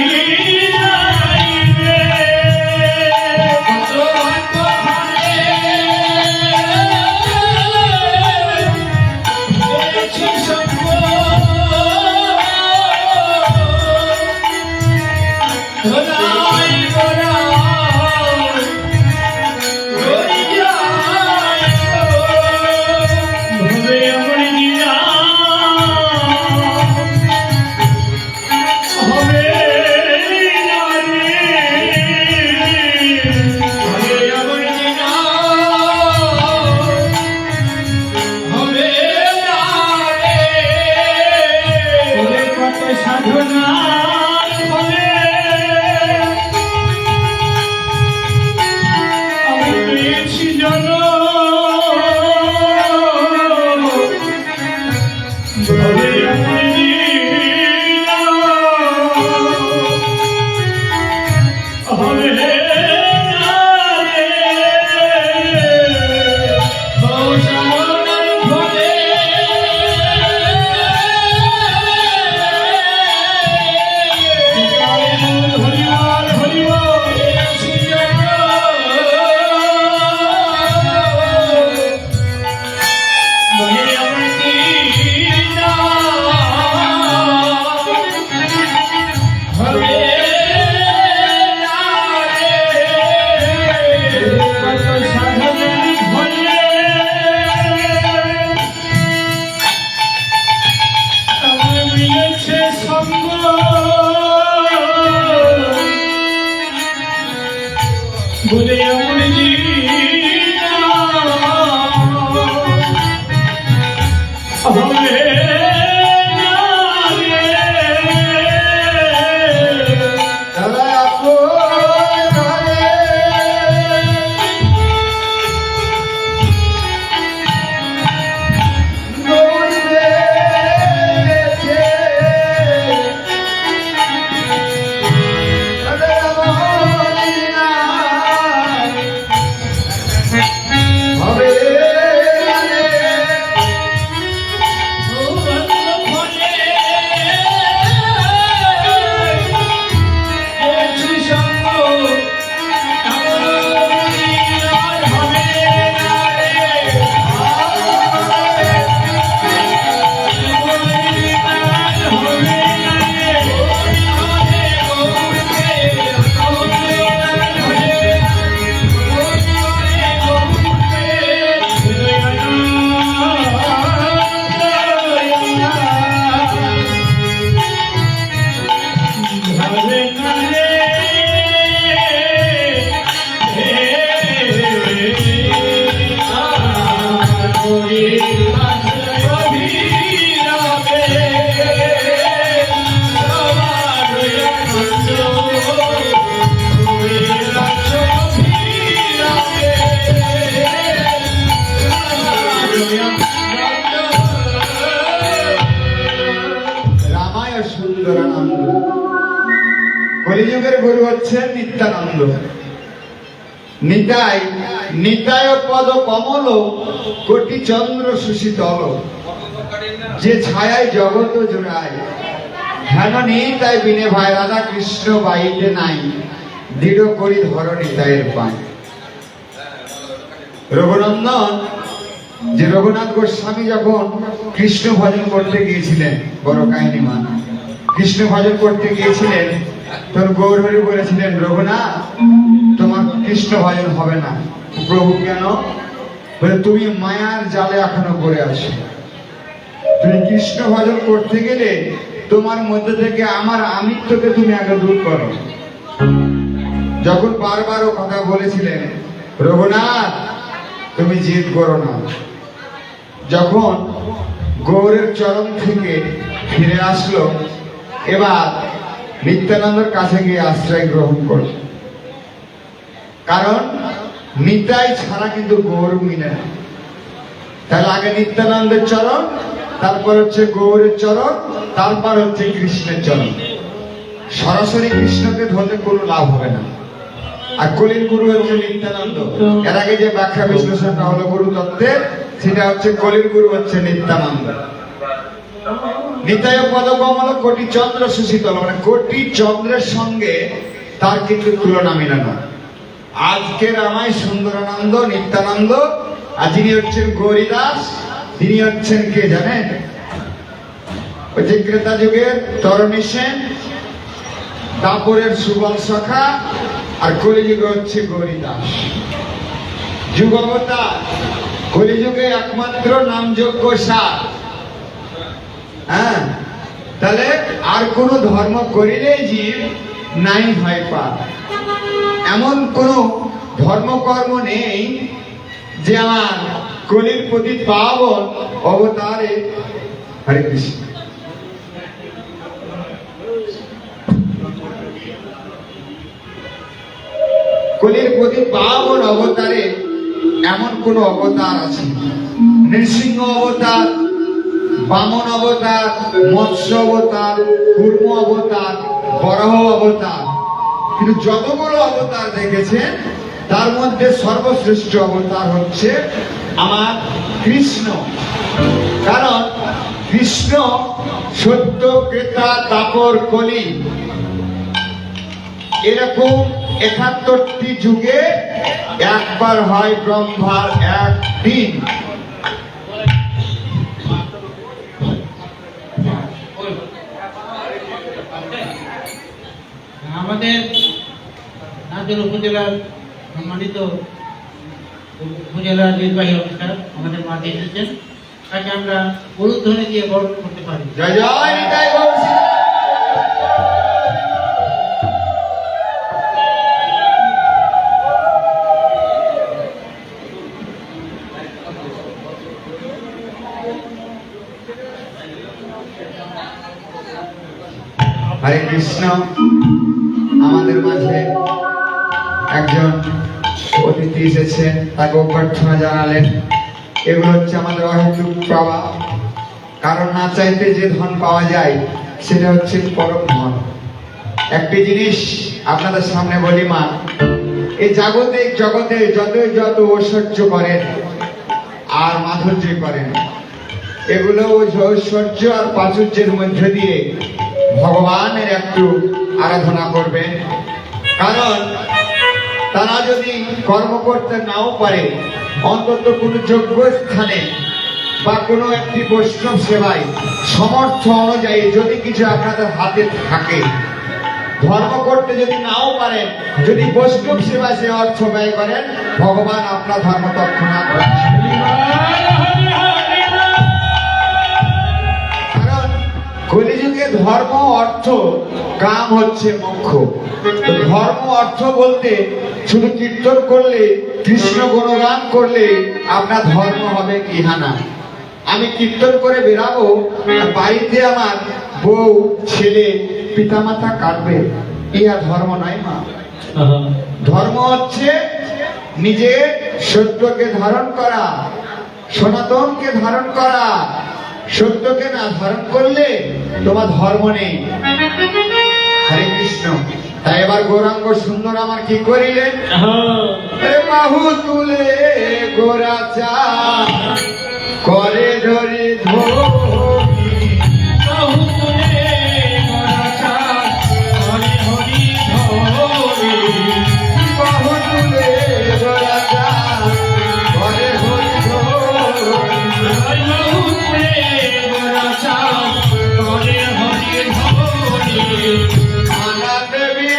যাইবে কত ভাগ্যবানে পেয়েছি সঙ্গ ধরাই ধরাই গলি যাইবে ভবে আমার নিরা হবে না রে কত সাধনার ফলে আমি পেয়েছি জন ভবে আমার লীলা হবে না রে বৌসামনার ফলে হরিবল হরিবল মনে আমার কি না হবে না রে কত সাধনার ফলে আমার মিলেছে সঙ্গ বলে আমার জীবন হবে না রে দাদা আপন ঘরে গড়িয়েছে। দাদা আমার না হবে না রে। রামায় সুন্দরানন্দ। কলিযুগের গুরু হচ্ছেন নিত্যানন্দ। নিতাই নিতায় পদ কমল কোটি চন্দ্র সুশীতল, যে ছায়ায় জগত জোড়ায় হেন নিতাই বিনে ভাই রাধা কৃষ্ণ বাইতে নাই, দৃঢ় করি ধর নিতাইয়ের পায়। রঘুনন্দন যে রঘুনাথ গোস্বামী যখন কৃষ্ণ ভজন করতে গিয়েছিলেন, বড় কাহিনীমান, কৃষ্ণ ভজন করতে গিয়েছিলেন, তখন গৌরহরি বলেছিলেন, রঘুনাথ তোমার কৃষ্ণ ভজন হবে না। প্রভু কেন? বলে তুমি মায়ার জালে এখনো পড়ে আছো। তুমি কৃষ্ণ ভজন করতে গেলে তোমার মধ্যে থেকে আমার আমিত্বকে তুমি আগে দূর করো। যখন বারবার ও কথা বলেছিলেন, রঘুনাথ তুমি জিদ করো না। যখন গৌরের চরণ থেকে ফিরে আসলো, এবার নিত্যানন্দের কাছে গিয়ে আশ্রয় গ্রহণ করল। কারণ নিতাই ছাড়া কিন্তু গৌর মিলে না। তাহলে আগে নিত্যানন্দের চরণ, তারপর হচ্ছে গৌরের চরণ, তারপর হচ্ছে কৃষ্ণের চরণ। সরাসরি কৃষ্ণকে ধরলে কোনো লাভ হবে না। আর কলির গুরু হচ্ছে নিত্যানন্দ। এর আগে যে ব্যাখ্যা বিশ্লেষণটা হলো গুরু তত্ত্বের, সেটা হচ্ছে কলির গুরু হচ্ছে নিত্যানন্দ। নিতায় পদকমল কোটি চন্দ্র সুশীতল, মানে কোটি চন্দ্রের সঙ্গে তার কিন্তু তুলনা মিলানো। আজকের আমায় সুন্দরানন্দ নিত্যানন্দ, আর যিনি হচ্ছেন গৌরীদাস, তিনি হচ্ছেন কে জানেন? ওই যে ক্রেতা যুগের তরণী সেন, দাপরের সুবল সখা, আর কলিযুগে হচ্ছে গৌরীদাস। যুগ অবতার, কলিযুগে একমাত্র নামযোগ্য সার। হ্যাঁ, তাহলে আর কোন ধর্ম করিলে জীব নাই ভয় পা, এমন কোন ধর্মকর্ম নেই যে আমার কলির প্রতি পাবন অবতারে। হরে কৃষ্ণ। কলির প্রতি পাবন অবতারে এমন কোন অবতার আছে? নৃসিংহ অবতার, বামন অবতার, মৎস্য অবতার, কুর্ম অবতার, বরাহ অবতার, কিন্তু যতগুলো অবতার দেখেছেন তার মধ্যে সর্বশ্রেষ্ঠ অবতার হচ্ছে আমার কৃষ্ণ। কারণ কৃষ্ণ সত্য, ক্রেতা, তাপর, কলি, এরকম ৭১টি যুগে একবার হয় ব্রহ্মার একদিন। আমাদের নাচের উপজেলার সম্মানিত উপজেলা নির্বাহী অফিসার আমাদের মাঝে এসেছেন, তাকে আমরা উলুধ্বনি দিয়ে বরণ করতে পারি। জয় জয় নিতাই গৌর সীতারাম। হরে কৃষ্ণ। আমাদের মাঝে একজন অতিথি এসেছেন, তাকে অভ্যর্থনা জানালেন। এগুলো হচ্ছে আমাদের অহেতুক পাওয়া, কারণ না চাইতে যে ধন পাওয়া যায় সেটা হচ্ছে পরম ধন। একটি জিনিস আপনাদের সামনে বলি মা, এই জাগতিক জগতে যত ঐশ্বর্য করেন আর মাধুর্য করেন, এগুলো ঐশ্বর্য আর প্রাচুর্যের মধ্যে দিয়ে ভগবানের একটু আরাধনা করবেন। কারণ তারা যদি কর্ম করতে নাও পারে, অন্তত কোনো যোগ্য স্থানে বা কোনো একটি বৈষ্ণব সেবায় সমর্থ অনুযায়ী যদি কিছু আপনাদের হাতে থাকে, ধর্ম করতে যদি নাও পারেন, যদি বৈষ্ণব সেবায় সে অর্থ ব্যয় করেন, ভগবান আপনার ধর্ম তৎক্ষণাৎ করছেন। কারণ কলিযুগে ধর্ম, অর্থ, কাম হচ্ছে মুখ্য। ধর্ম অর্থ বলতে শুধু কীর্তন করলে, কৃষ্ণ গুণগান করলে আপনার ধর্ম হবে কি হানা। আমি কীর্তন করে বেরাবো, বাড়িতে আমার বউ, ছেলে, পিতামাতা কাটবে, ইহা ধর্ম নয় মা। ধর্ম হচ্ছে নিজের সত্যকে ধারণ করা, সনাতনকে ধারণ করা। সত্যকে না ধারণ করলে তোমার ধর্ম নেই। হরে কৃষ্ণ। তাই এবার গৌরাঙ্গ সুন্দর আমার কি করিলেন? বাহু তুলে গোরা চা করে ধরে ধরি, বাহু তুলে গোরা চা করে হরি ধরি, বাহু তুলে গোরা চা করে হরি ধরি। বাহু তুলে গোরা চা করে হরি ধরি, মানা দেবী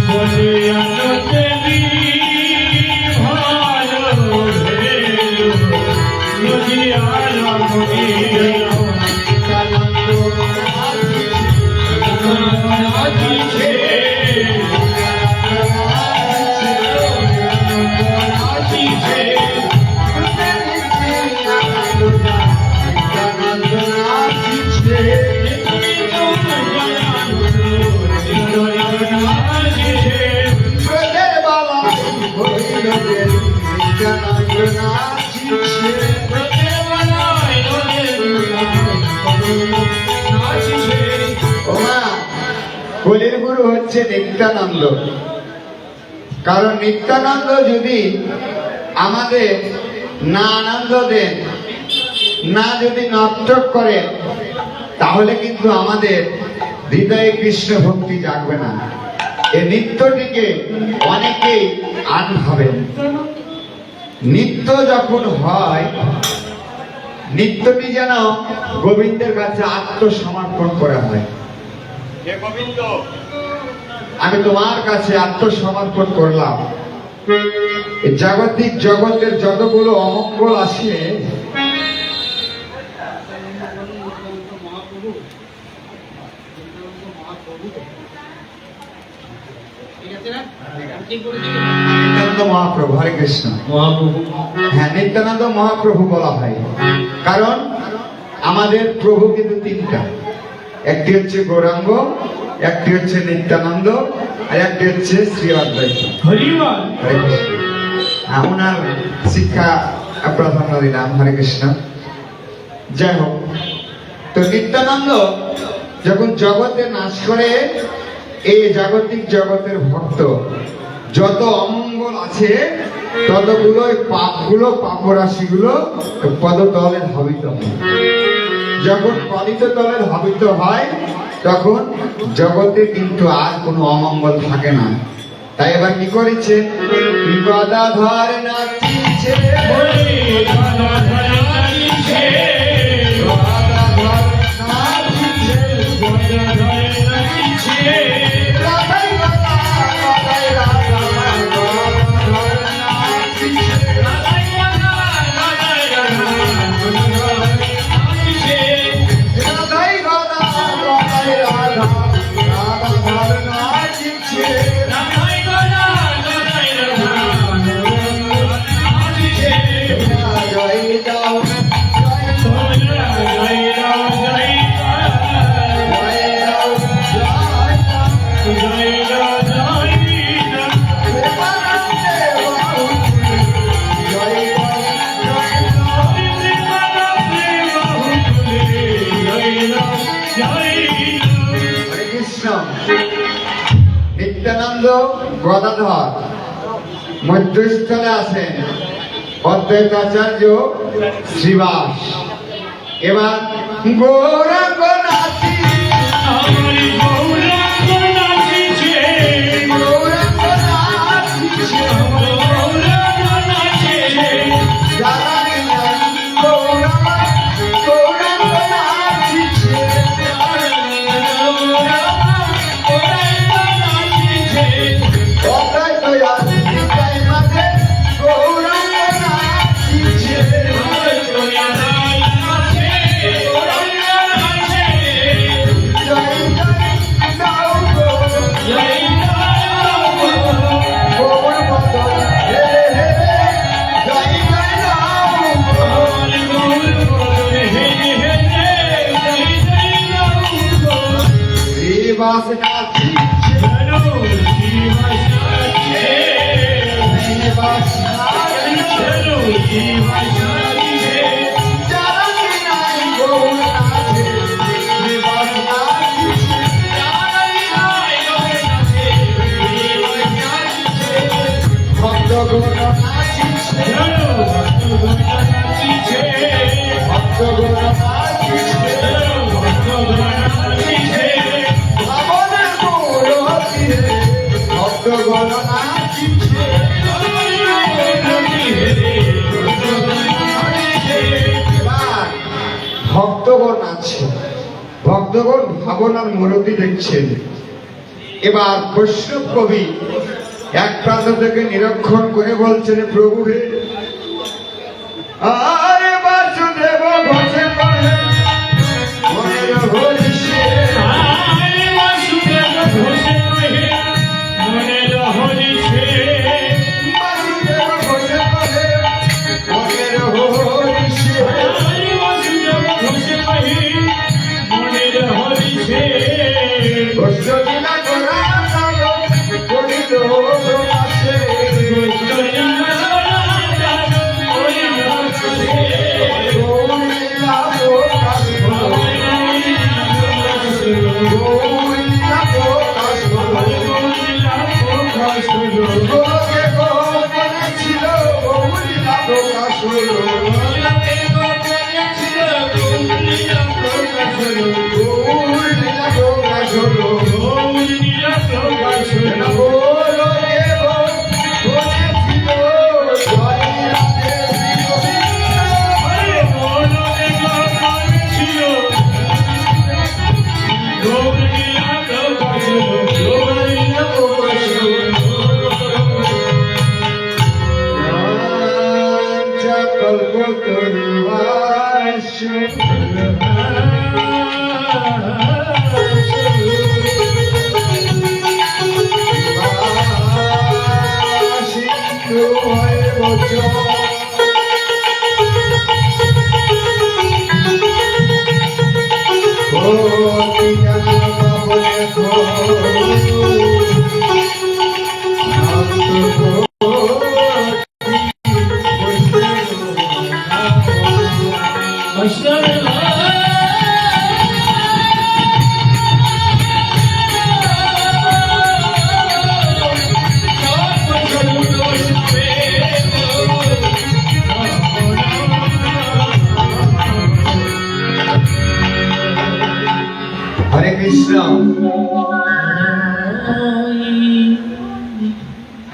বলে দেবী ভালো রে, নদী আলো আজিছে আজিছে কলির গুরু হচ্ছে নিত্যানন্দ। কারণ নিত্যানন্দ যদি আমাদের না আনন্দ দেন, না যদি নাটক করেন, তাহলে কিন্তু আমাদের হৃদয়ে কৃষ্ণ ভক্তি জাগবে না। এই নৃত্যটিকে অনেকেই আনভাবেন। নৃত্য যখন হয়, নৃত্যটি যেন গোবিন্দের কাছে আত্মসমর্পণ করা হয়। হে গোবিন্দ, আমি তোমার কাছে আত্মসমর্পণ করলাম। এই জাগতিক জগতের যতগুলো অমঙ্গল আছে, নিত্যানন্দ মহাপ্রভু, হরে কৃষ্ণ। মহাপ্রভু হ্যাঁ, নিত্যানন্দ মহাপ্রভু বলা হয়, কারণ আমাদের প্রভু কিন্তু তিনটা। একটি হচ্ছে গৌরাঙ্গ, একটি হচ্ছে নিত্যানন্দ, আর একটি হচ্ছে শ্রী অদ্বৈত। হরিবল। হরে কৃষ্ণ। হ্যাঁ, ওনার শিক্ষা প্রাধান্য দিলাম, হরে কৃষ্ণ। যাই হোক, তো নিত্যানন্দ যখন জগতে নাশ করে, এই জাগতিক জগতের ভক্ত যত অমঙ্গল আছে, ততগুলো পাপগুলো, পাপরাশিগুলো পদতলে ধাবিত হয়। যখন পদিত তলে ধাবিত হয়, তখন জগতে কিন্তু আর কোনো অমঙ্গল থাকে না। তাই এবার কি করেছে? গদাধর নাচিছে, হরি গদাধর নাচিছে, গদাধর নাচিছে, গদাধর নাচিছে, রাধাই রাধা, রাধাই রাধা, গদাধর নাচিছে। রাধাই রাধা, রাধাই রাধা, গদাধর নাচিছে, রাধাই রাধা, রাধাই রাধা, রাধাধর নাচিছে। রাধাই রাধা, রাধাই রাধা, গদাধর নাচিছে। জয় দাও, তোমরা জয় রাও, জয় রাও, জয় দাও, জয় দাও। জয় রাও, জয় রাও। প্রেমানন্দে বাহু তুলে, জয় দাও, জয় দাও। হরে কৃষ্ণ। নিত্যানন্দ গদাধর মধ্যস্থলে আছেন অদ্বৈতাচার্য শ্রীবাস। এবার গৌরাঙ্গ নাচি, গৌরাঙ্গ নাচিছে, জানানি নাই গৌরাঙ্গ, গৌরাঙ্গ নাচিছে। অদ্বৈত আদিতাই মাঝে গৌরাঙ্গ নাচিছে। জয় জয় দাও গো, গৌর পদ হে হে, জয় জয় দাও গো। শ্রীবাস নাচিছে, শ্রীবাস নাচিছে। জানানি নাই গৌর নাচে, শ্রীবাস নাচিছে। ভক্তগণ নাচিছে, ভক্তগণ নাচিছে। ভাবনের গৌরতীরে ভক্তগণ নাচিছে। এবার ভক্তগণ আছে, ভক্তগণ ভাবনার মূরতি দেখছেন। এবার বৈষ্ণব কবি এক প্রান্ত থেকে নিরীক্ষণ করে বলছেন, প্রভু হে, আরে বাসুদেব বসে পড়ে মনের হরিষে। বাসুদেব বসে পড়ে মনের হরিষে। বৈষ্ণবীনা করা কালো করিল প্রকাশে।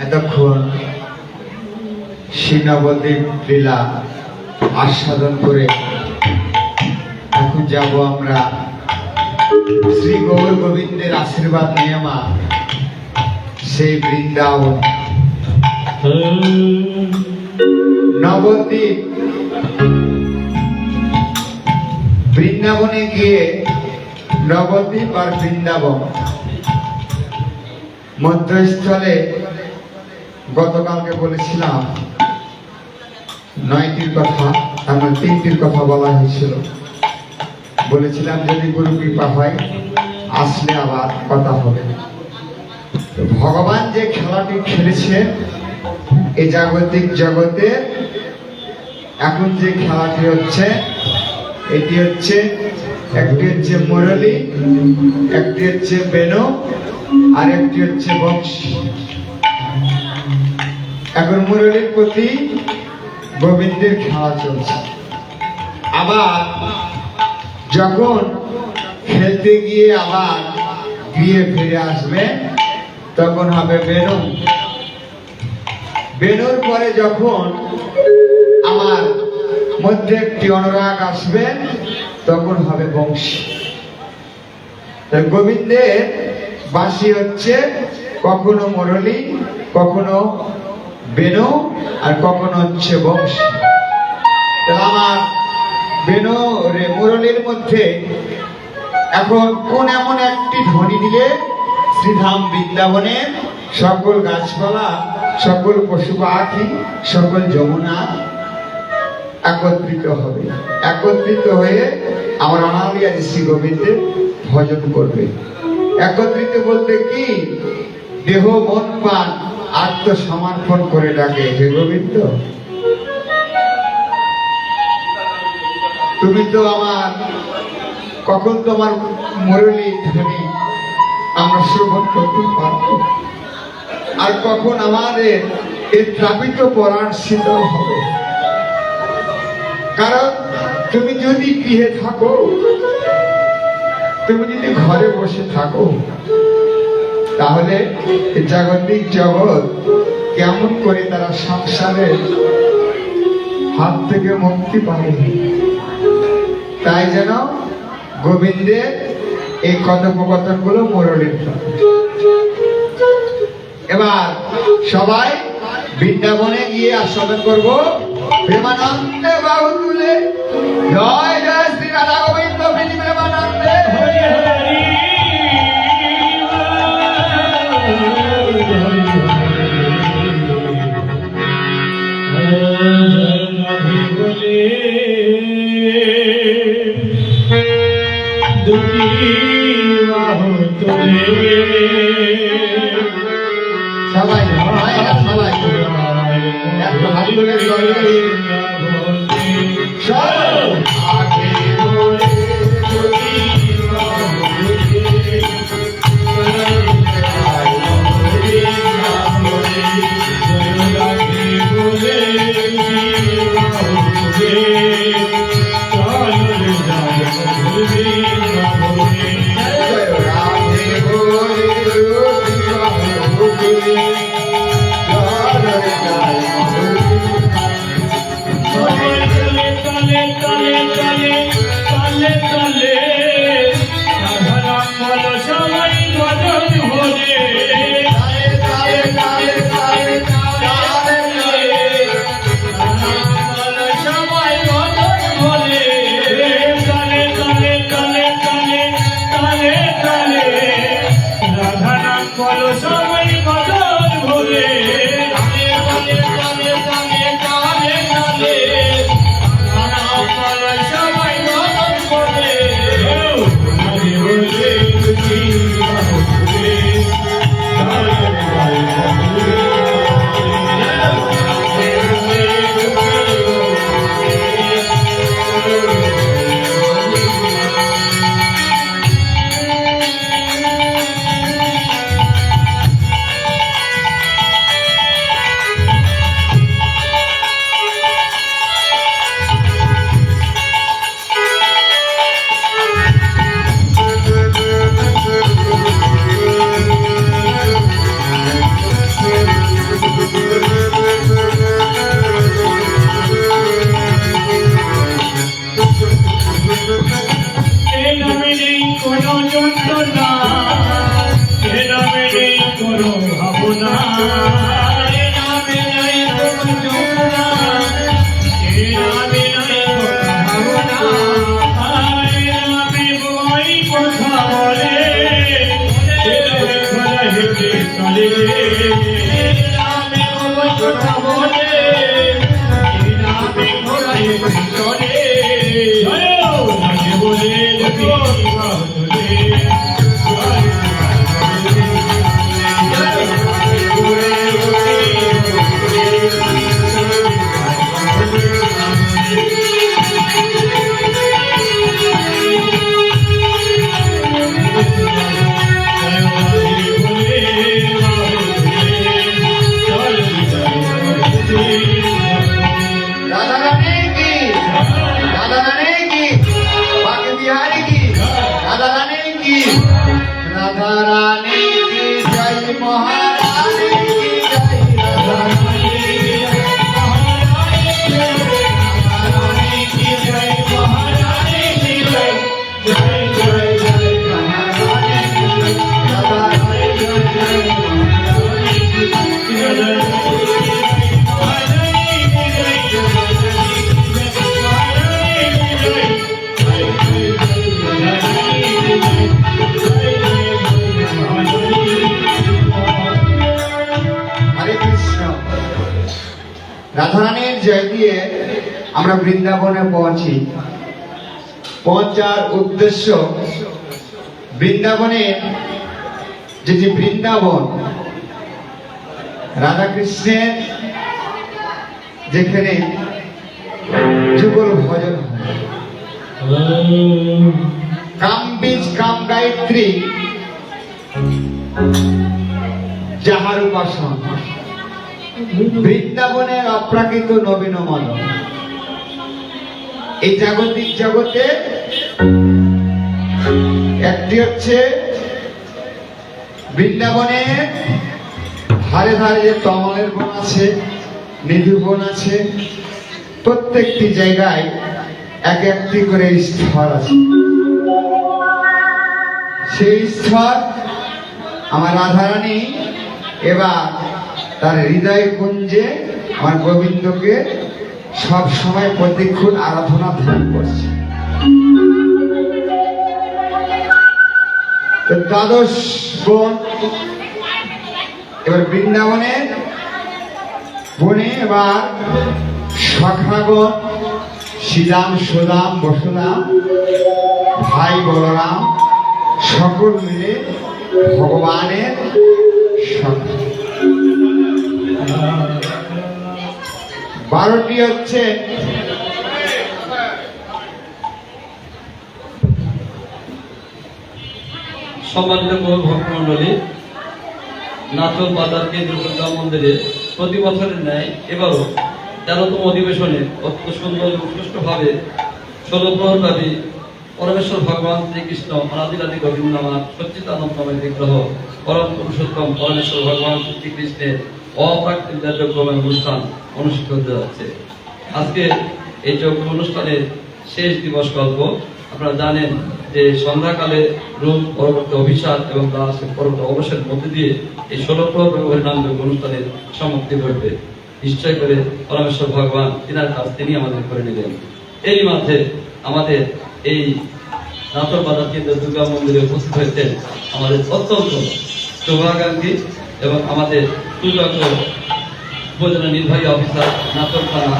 এতক্ষণ শ্রীনবদ্বীপ লীলা আস্বাদন করে এখন যাব আমরা শ্রী গৌর গোবিন্দের আশীর্বাদ নিয়ে মা সেই বৃন্দাবন। নবদ্বীপ বৃন্দাবনে গিয়ে নবদ্বীপ আর বৃন্দাবন মধ্যস্থলে গতকালকে বলেছিলাম 9টির কথা, তার মধ্যে 3টির কথা বলা হয়েছিল। বলেছিলাম যদি গুরু কৃপা হয় আসলে আবার কথা হবে। তো ভগবান যে খেলাটি খেলেছে এই জাগতিক জগতে, এখন যে খেলাটি হচ্ছে এটি হচ্ছে একটি হচ্ছে মুরলী, একটি হচ্ছে বেনু, আর একটি হচ্ছে বংশী। এখন মুরলীর প্রতি গোবিন্দের খেলা চলছে। আবার যখন খেলতে গিয়ে আবার গিয়ে ফিরে আসবে তখন হবে বেনু। বেনুর পরে যখন আমার মধ্যে একটি অনুরাগ আসবে তখন হবে বংশী। গোবিন্দের বাঁশি হচ্ছে কখনো মুরলী, কখনো বেনু, আর কখনো হচ্ছে বংশী। আমার বেনু মুরলীর মধ্যে এখন কোন এমন একটি ধ্বনি দিলে শ্রীধাম বৃন্দাবনের সকল গাছপালা, সকল পশু পাখি, সকল যমুনা একত্রিত হবে, একত্রিত হয়ে আমার অনালিয়া শ্রী গোবিন্দের ভজন করবে। একত্রিত বলতে কি, দেহ মন প্রাণ আত্মসমর্পণ করে ডাকে, হে গোবিন্দ তুমি তো আমার, কখন তোমার মুরলী ধ্বনি আমরা শ্রবণ করতে পারবো, আর কখন আমাদের এই ত্রাপিত পরাণ শীতল হবে। কারণ তুমি যদি গৃহে থাকো, তুমি যদি ঘরে বসে থাকো, তাহলে জাগতিক জগৎ কেমন করে তারা সংসারের হাত থেকে মুক্তি পাবে। তাই যেন গোবিন্দের এই কথোপকথন গুলো মুরলীর। এবার সবাই বৃন্দাবনে গিয়ে আস্বাদন করবো প্রেমানন্দে বাহু তুলে। জয় জয় শ্রী রাধা গোবিন্দ প্রেমানন্দে। হরি হরি বলে দুটি বাহু তুলে সবাই সবাই একটু হাত তুলে সব আগে বলে দুটি বাহু তুলে। কথা বলে এই নামে ঘোরায় চলে নাচে বলে বিবাহ তোলে राधा रानी की राधा रानी की बाकी बिहारी की राधा रानी की राधा रानी की जय महारानी की जय राधा रानी की जय महारानी की जय जय जय जय महारानी की राधा रानी की जय महारानी की হরে কৃষ্ণ। রাধারানীর জয় দিয়ে আমরা বৃন্দাবনে পৌঁছার উদ্দেশ্য বৃন্দাবনে যেটি বৃন্দাবন রাধা কৃষ্ণের যেখানে যুগল ভজন হয়, কাম বীজ কাম গায়ত্রী যাহার উপাসন, বৃন্দাবনের অপ্রাকৃত নবীন মন। এই জাগতিক জগতে একটি হচ্ছে বৃন্দাবনে ধারে ধারে যে তমলের বন আছে, নিধু বন আছে, প্রত্যেকটি জায়গায় এক একটি করে স্থল আছে। সেই স্থল আমার রাধারানী এবার তার হৃদয় কুঞ্জে আমার গোবিন্দকে সব সময় প্রতিক্ষণ আরাধনা ধ্যান করছে। তো দ্বাদশ বন এবার বৃন্দাবনের বনে এবার সখাগণ শ্রীরাম সুদাম বসুদাম ভাই বলরাম সকল মিলে ভগবানের সখা। 12টি হচ্ছে সম্মানিত ভক্তমণ্ডলী, নাচল বাজার কেন্দ্র দুর্গা মন্দিরে প্রতি বছরের ন্যায় এবারও 13তম অধিবেশনে অত্যন্ত সুন্দর এবং সুষ্ঠুভাবে 16 প্রহরব্যাপী পরমেশ্বর ভগবান শ্রীকৃষ্ণ অনাদিরাদি গোবিন্দ নামা সচ্চিদানন্দময় বিগ্রহ পরম পুরুষোত্তম পরমেশ্বর ভগবান শ্রীকৃষ্ণের অপ্রাকৃতিক যজ্ঞময় অনুষ্ঠান অনুষ্ঠিত হতে যাচ্ছে। আজকে এই যজ্ঞ অনুষ্ঠানের শেষ দিবস গল্প। আপনারা জানেন যে সন্ধ্যাকালে রূপ পরবর্তী অভিষেক এবং দাসের পরবর্তী অবসরের মধ্যে দিয়ে এই 16 প্রহর হরিনাম যজ্ঞ অনুষ্ঠানের সমাপ্তি ঘটবে। নিশ্চয় করে পরমেশ্বর ভগবান তিনার কাজ তিনি আমাদের করে নিলেন। এরই মাঝে আমাদের এই নাচল বাজার কেন্দ্র দুর্গা মন্দিরে উপস্থিত হয়েছেন আমাদের অত্যন্ত শুভাকাঙ্ক্ষী এবং আমাদের সুযোগ্য উপজেলা নির্বাহী অফিসার নাচল থানা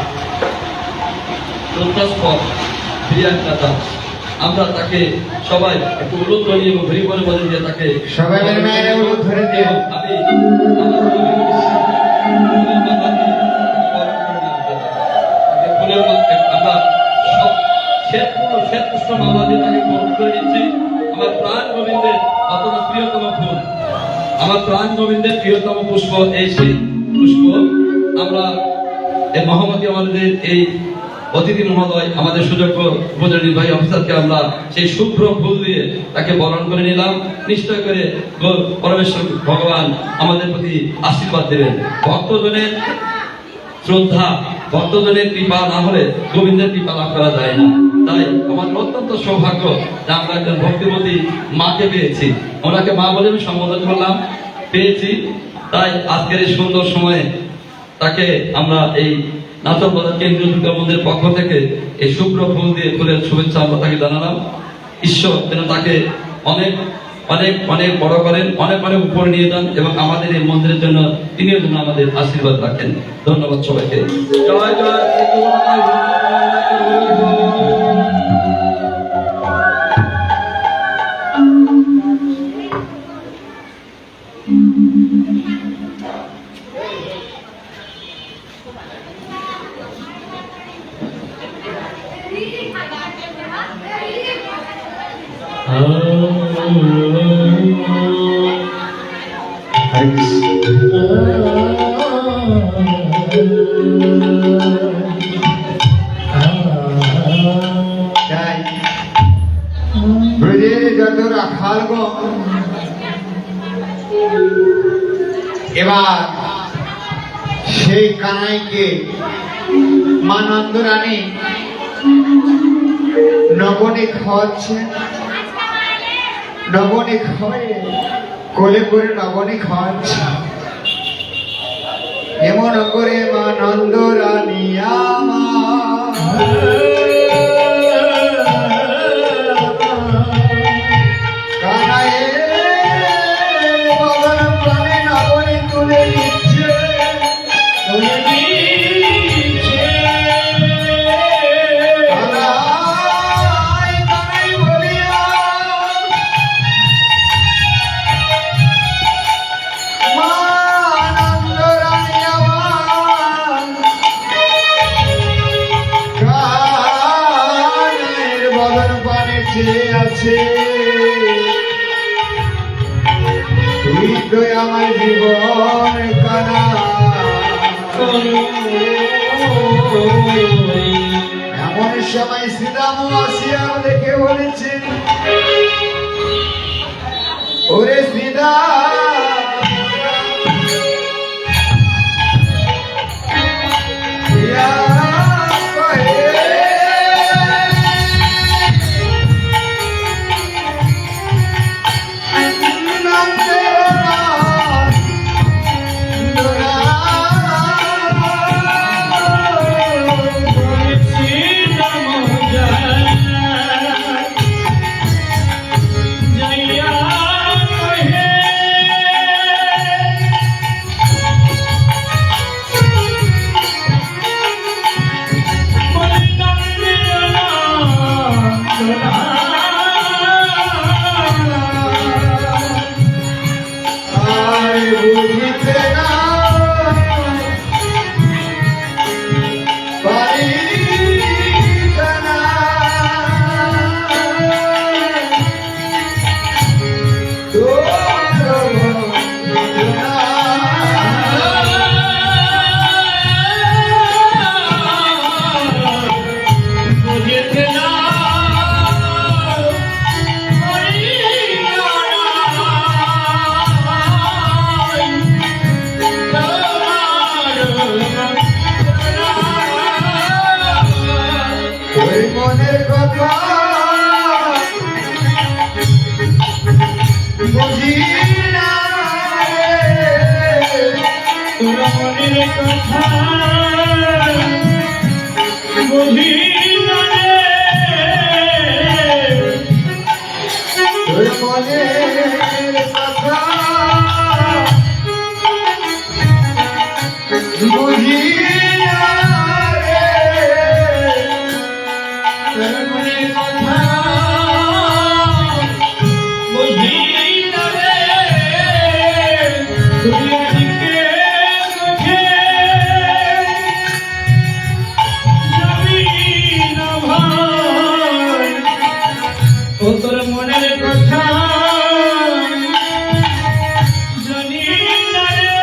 প্রিয়াঙ্কা দাস। আমরা তাকে সবাই একটু অনুরোধ করি এবং ঘুরি করে বলেন যে তাকে সবাই মেয়েরা অনুরোধ ধরে দিয়ে আমি ফুলের আমরা সব শ্বেত মালা দিয়ে তাকে গ্রহণ করে নিচ্ছি। আমার প্রাণ গোবিন্দের অত্যন্ত প্রিয়তম ফুল, আমার প্রাণ গোবিন্দের প্রিয়তম পুষ্প এই সেই পুষ্প। আমরা এই মহামতি আমাদের এই অতিথি মহোদয় আমাদের সুযোগ্য উপজেলা নির্বাহী অফিসারকে আমরা সেই শুভ্র ফুল দিয়ে তাকে বরণ করে নিলাম। নিশ্চয় করে পরমেশ্বর ভগবান আমাদের প্রতি আশীর্বাদ দেবেন। ভক্তজনের শ্রদ্ধা, ভক্তজনের কৃপা না হলে গোবিন্দের কৃপা লাভ করা যায় না। তাই আমাদের অত্যন্ত সৌভাগ্য যে আমরা একজন ভক্তিমতী মাকে পেয়েছি। ওনাকে মা বলে আমি সম্বোধন করলাম, পেয়েছি। তাই আজকের এই সুন্দর সময়ে তাকে আমরা এই নাচল বাজার কেন্দ্রীয় দুর্গা মন্দিরের পক্ষ থেকে এই শুভ্র ফুল দিয়ে ফুলের শুভেচ্ছা আমরা তাকে জানালাম। ঈশ্বর যেন তাকে অনেক অনেক অনেক বড় করেন, অনেক অনেক উপরে নিয়ে যান এবং আমাদের এই মন্দিরের জন্য তিনিও যেন আমাদের আশীর্বাদ রাখেন। ধন্যবাদ সবাইকে। জয় জয় শ্রী গুরুনাথ হরে কৃষ্ণ। তাই ব্রজের যত রাখালগণ এবার সেই কানাইকে মা নন্দরানী নবনে খাওয়াচ্ছে। নবনে খাওয়ায় কোলে করে নবনে খাওয়াচ্ছে। এমন করে মা নন্দরানী আমার কানাইয়ের বদন প্রাণে নবনে তুলে নিচ্ছে। কানাই কানাই বলিয়া মা নন্দরানী আমার কানাইয়ের বদন প্রাণে চেয়ে আছে। তুই তো আমার জীবন কানা। এমন সময় শ্রীরাম আসিয়া দেখে বলেছে, ওরে শ্রীরাম ইয়া কহে, বুঝিতে না পারি না ওই মনের কথা বুঝি না তোর মনের কথা বুঝি না তোর মনের কথা বুঝি না তোর মনের কথা জানি না রে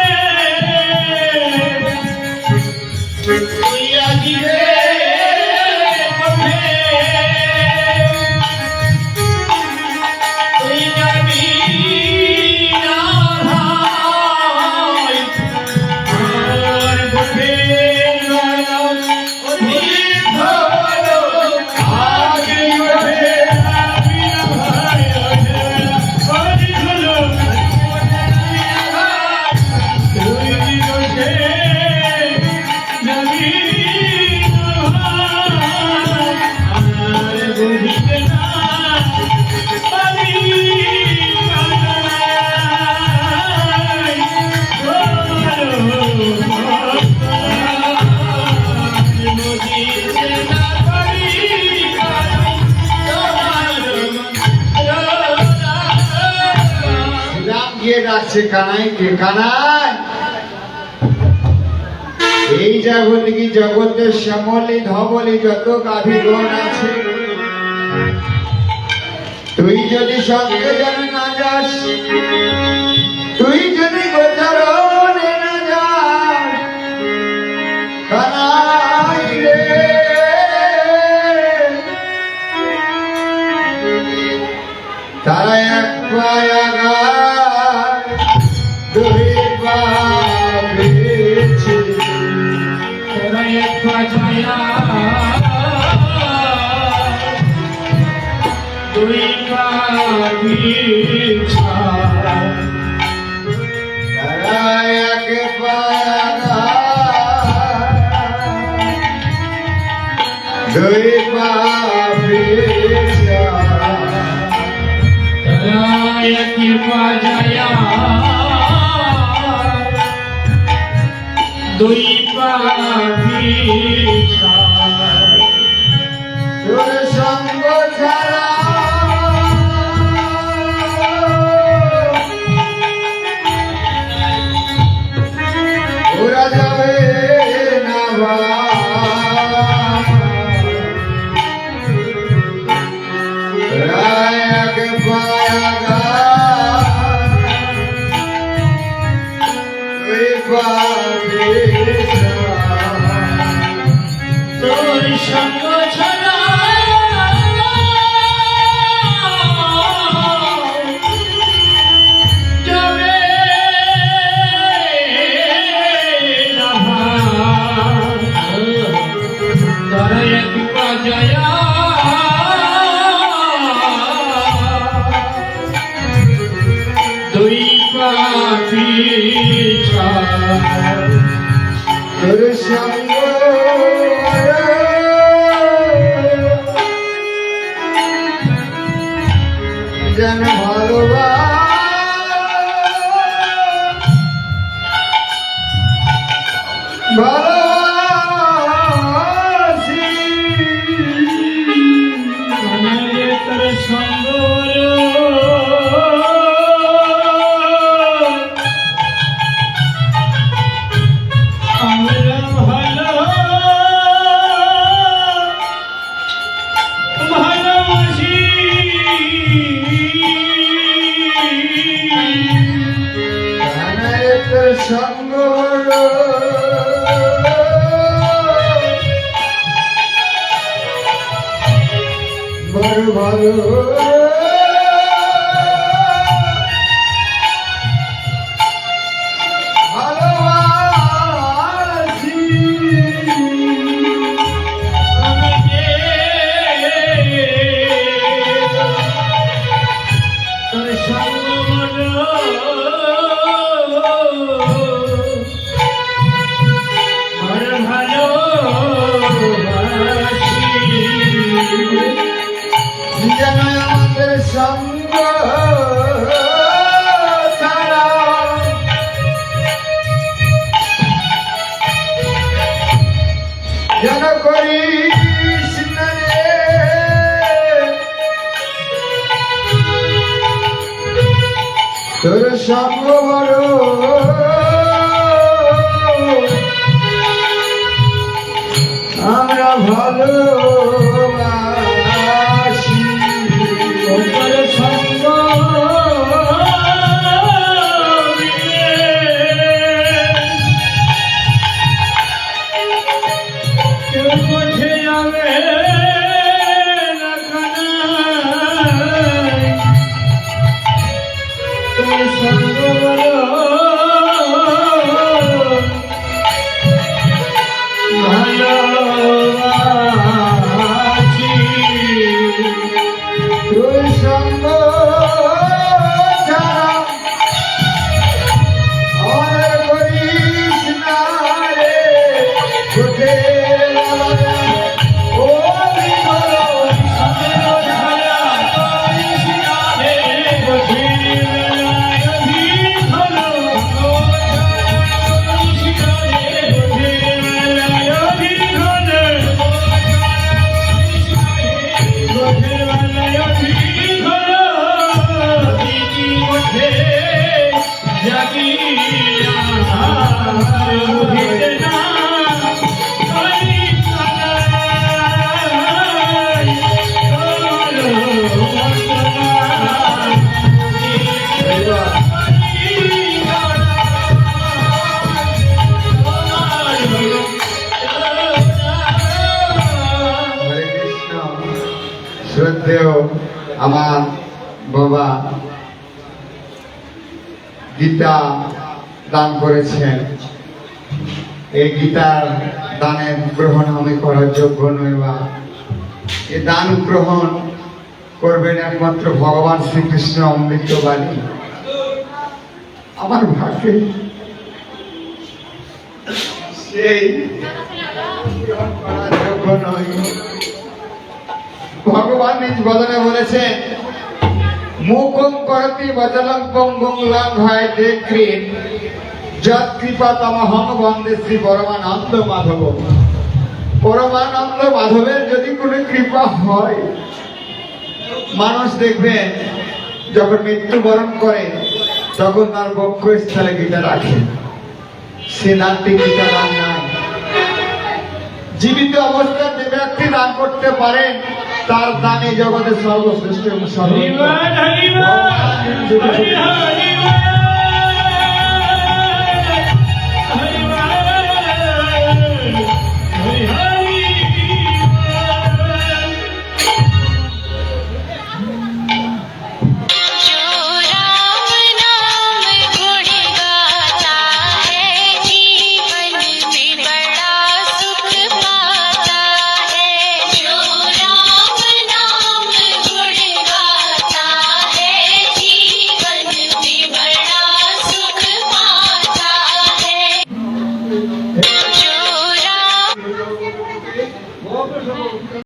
ডাকছে কানাই, কে কানাই? এই জাগতিক জগতে শ্যামলি ধবলি যত গাভীগণ আছে, তুই যদি সঙ্গে যেন না যাস, তুই যদি গোচরণে না যাস, কানাই রে, তারা এক পায়া গায়, দুই পা পিছে। তোরা এক বাজায়া দুই পিছা, তারা এক পায়া গায়, দুই পা পিছে। তোরা এক বাজায়া দুই পিছা। তোর সঙ্গ ছাড়া ওরা যাবে না রায় এক পায়া গায়, তোর সঙ্গ ছাড়া যাবে না ভাই, তোরা এক বাজায়া দুই পিছা। তোর সঙ্গ যেন ভালোবাসি, আমারে তোর সঙ্গ আমরা ভালো ভালোবাসি। কানায় তোর সঙ্গ বড় ভালো ভালোবাসি। তোর সঙ্গ যেন আমাদের সঙ্গ ছাড়া যেন করিস না রে, তোর সঙ্গ বড় আমরা ভালোবাসি। তোর সঙ্গ কেউ বোঝে যাবে না কানাই, তোর সঙ্গ বড় মধ্যেও আমার বাবা গীতা দান করেছেন। এই গীতার দানের গ্রহণ আমি করার যোগ্য নই, বা এই দান গ্রহণ করবেন একমাত্র ভগবান শ্রীকৃষ্ণ অমৃত বাণী। আমার ভাগ্যে সেই গ্রহণ করার যোগ্য নই। ভগবান নিজ বদনে বলেছেন, মুখং করতি বচনং পঙ্গুং লঙ্ঘয় দেক্রিন যৎ কৃপা তমহং বন্দে শ্রী পরমানন্দ মাধব। পরমানন্দ মাধবের যদি কোনো কৃপা হয়, মানুষ দেখবেন যখন মৃত্যুবরণ করে তখন তার বক্ষস্থলে গীতা রাখে। সে দানটি গীতা দান নাই। জীবিত অবস্থায় যে ব্যক্তি দান করতে পারেন তার দানে জগতের সর্বশ্রেষ্ঠ এবং সর্বোত্তম। হরিবল হরিবল হরি হরিবল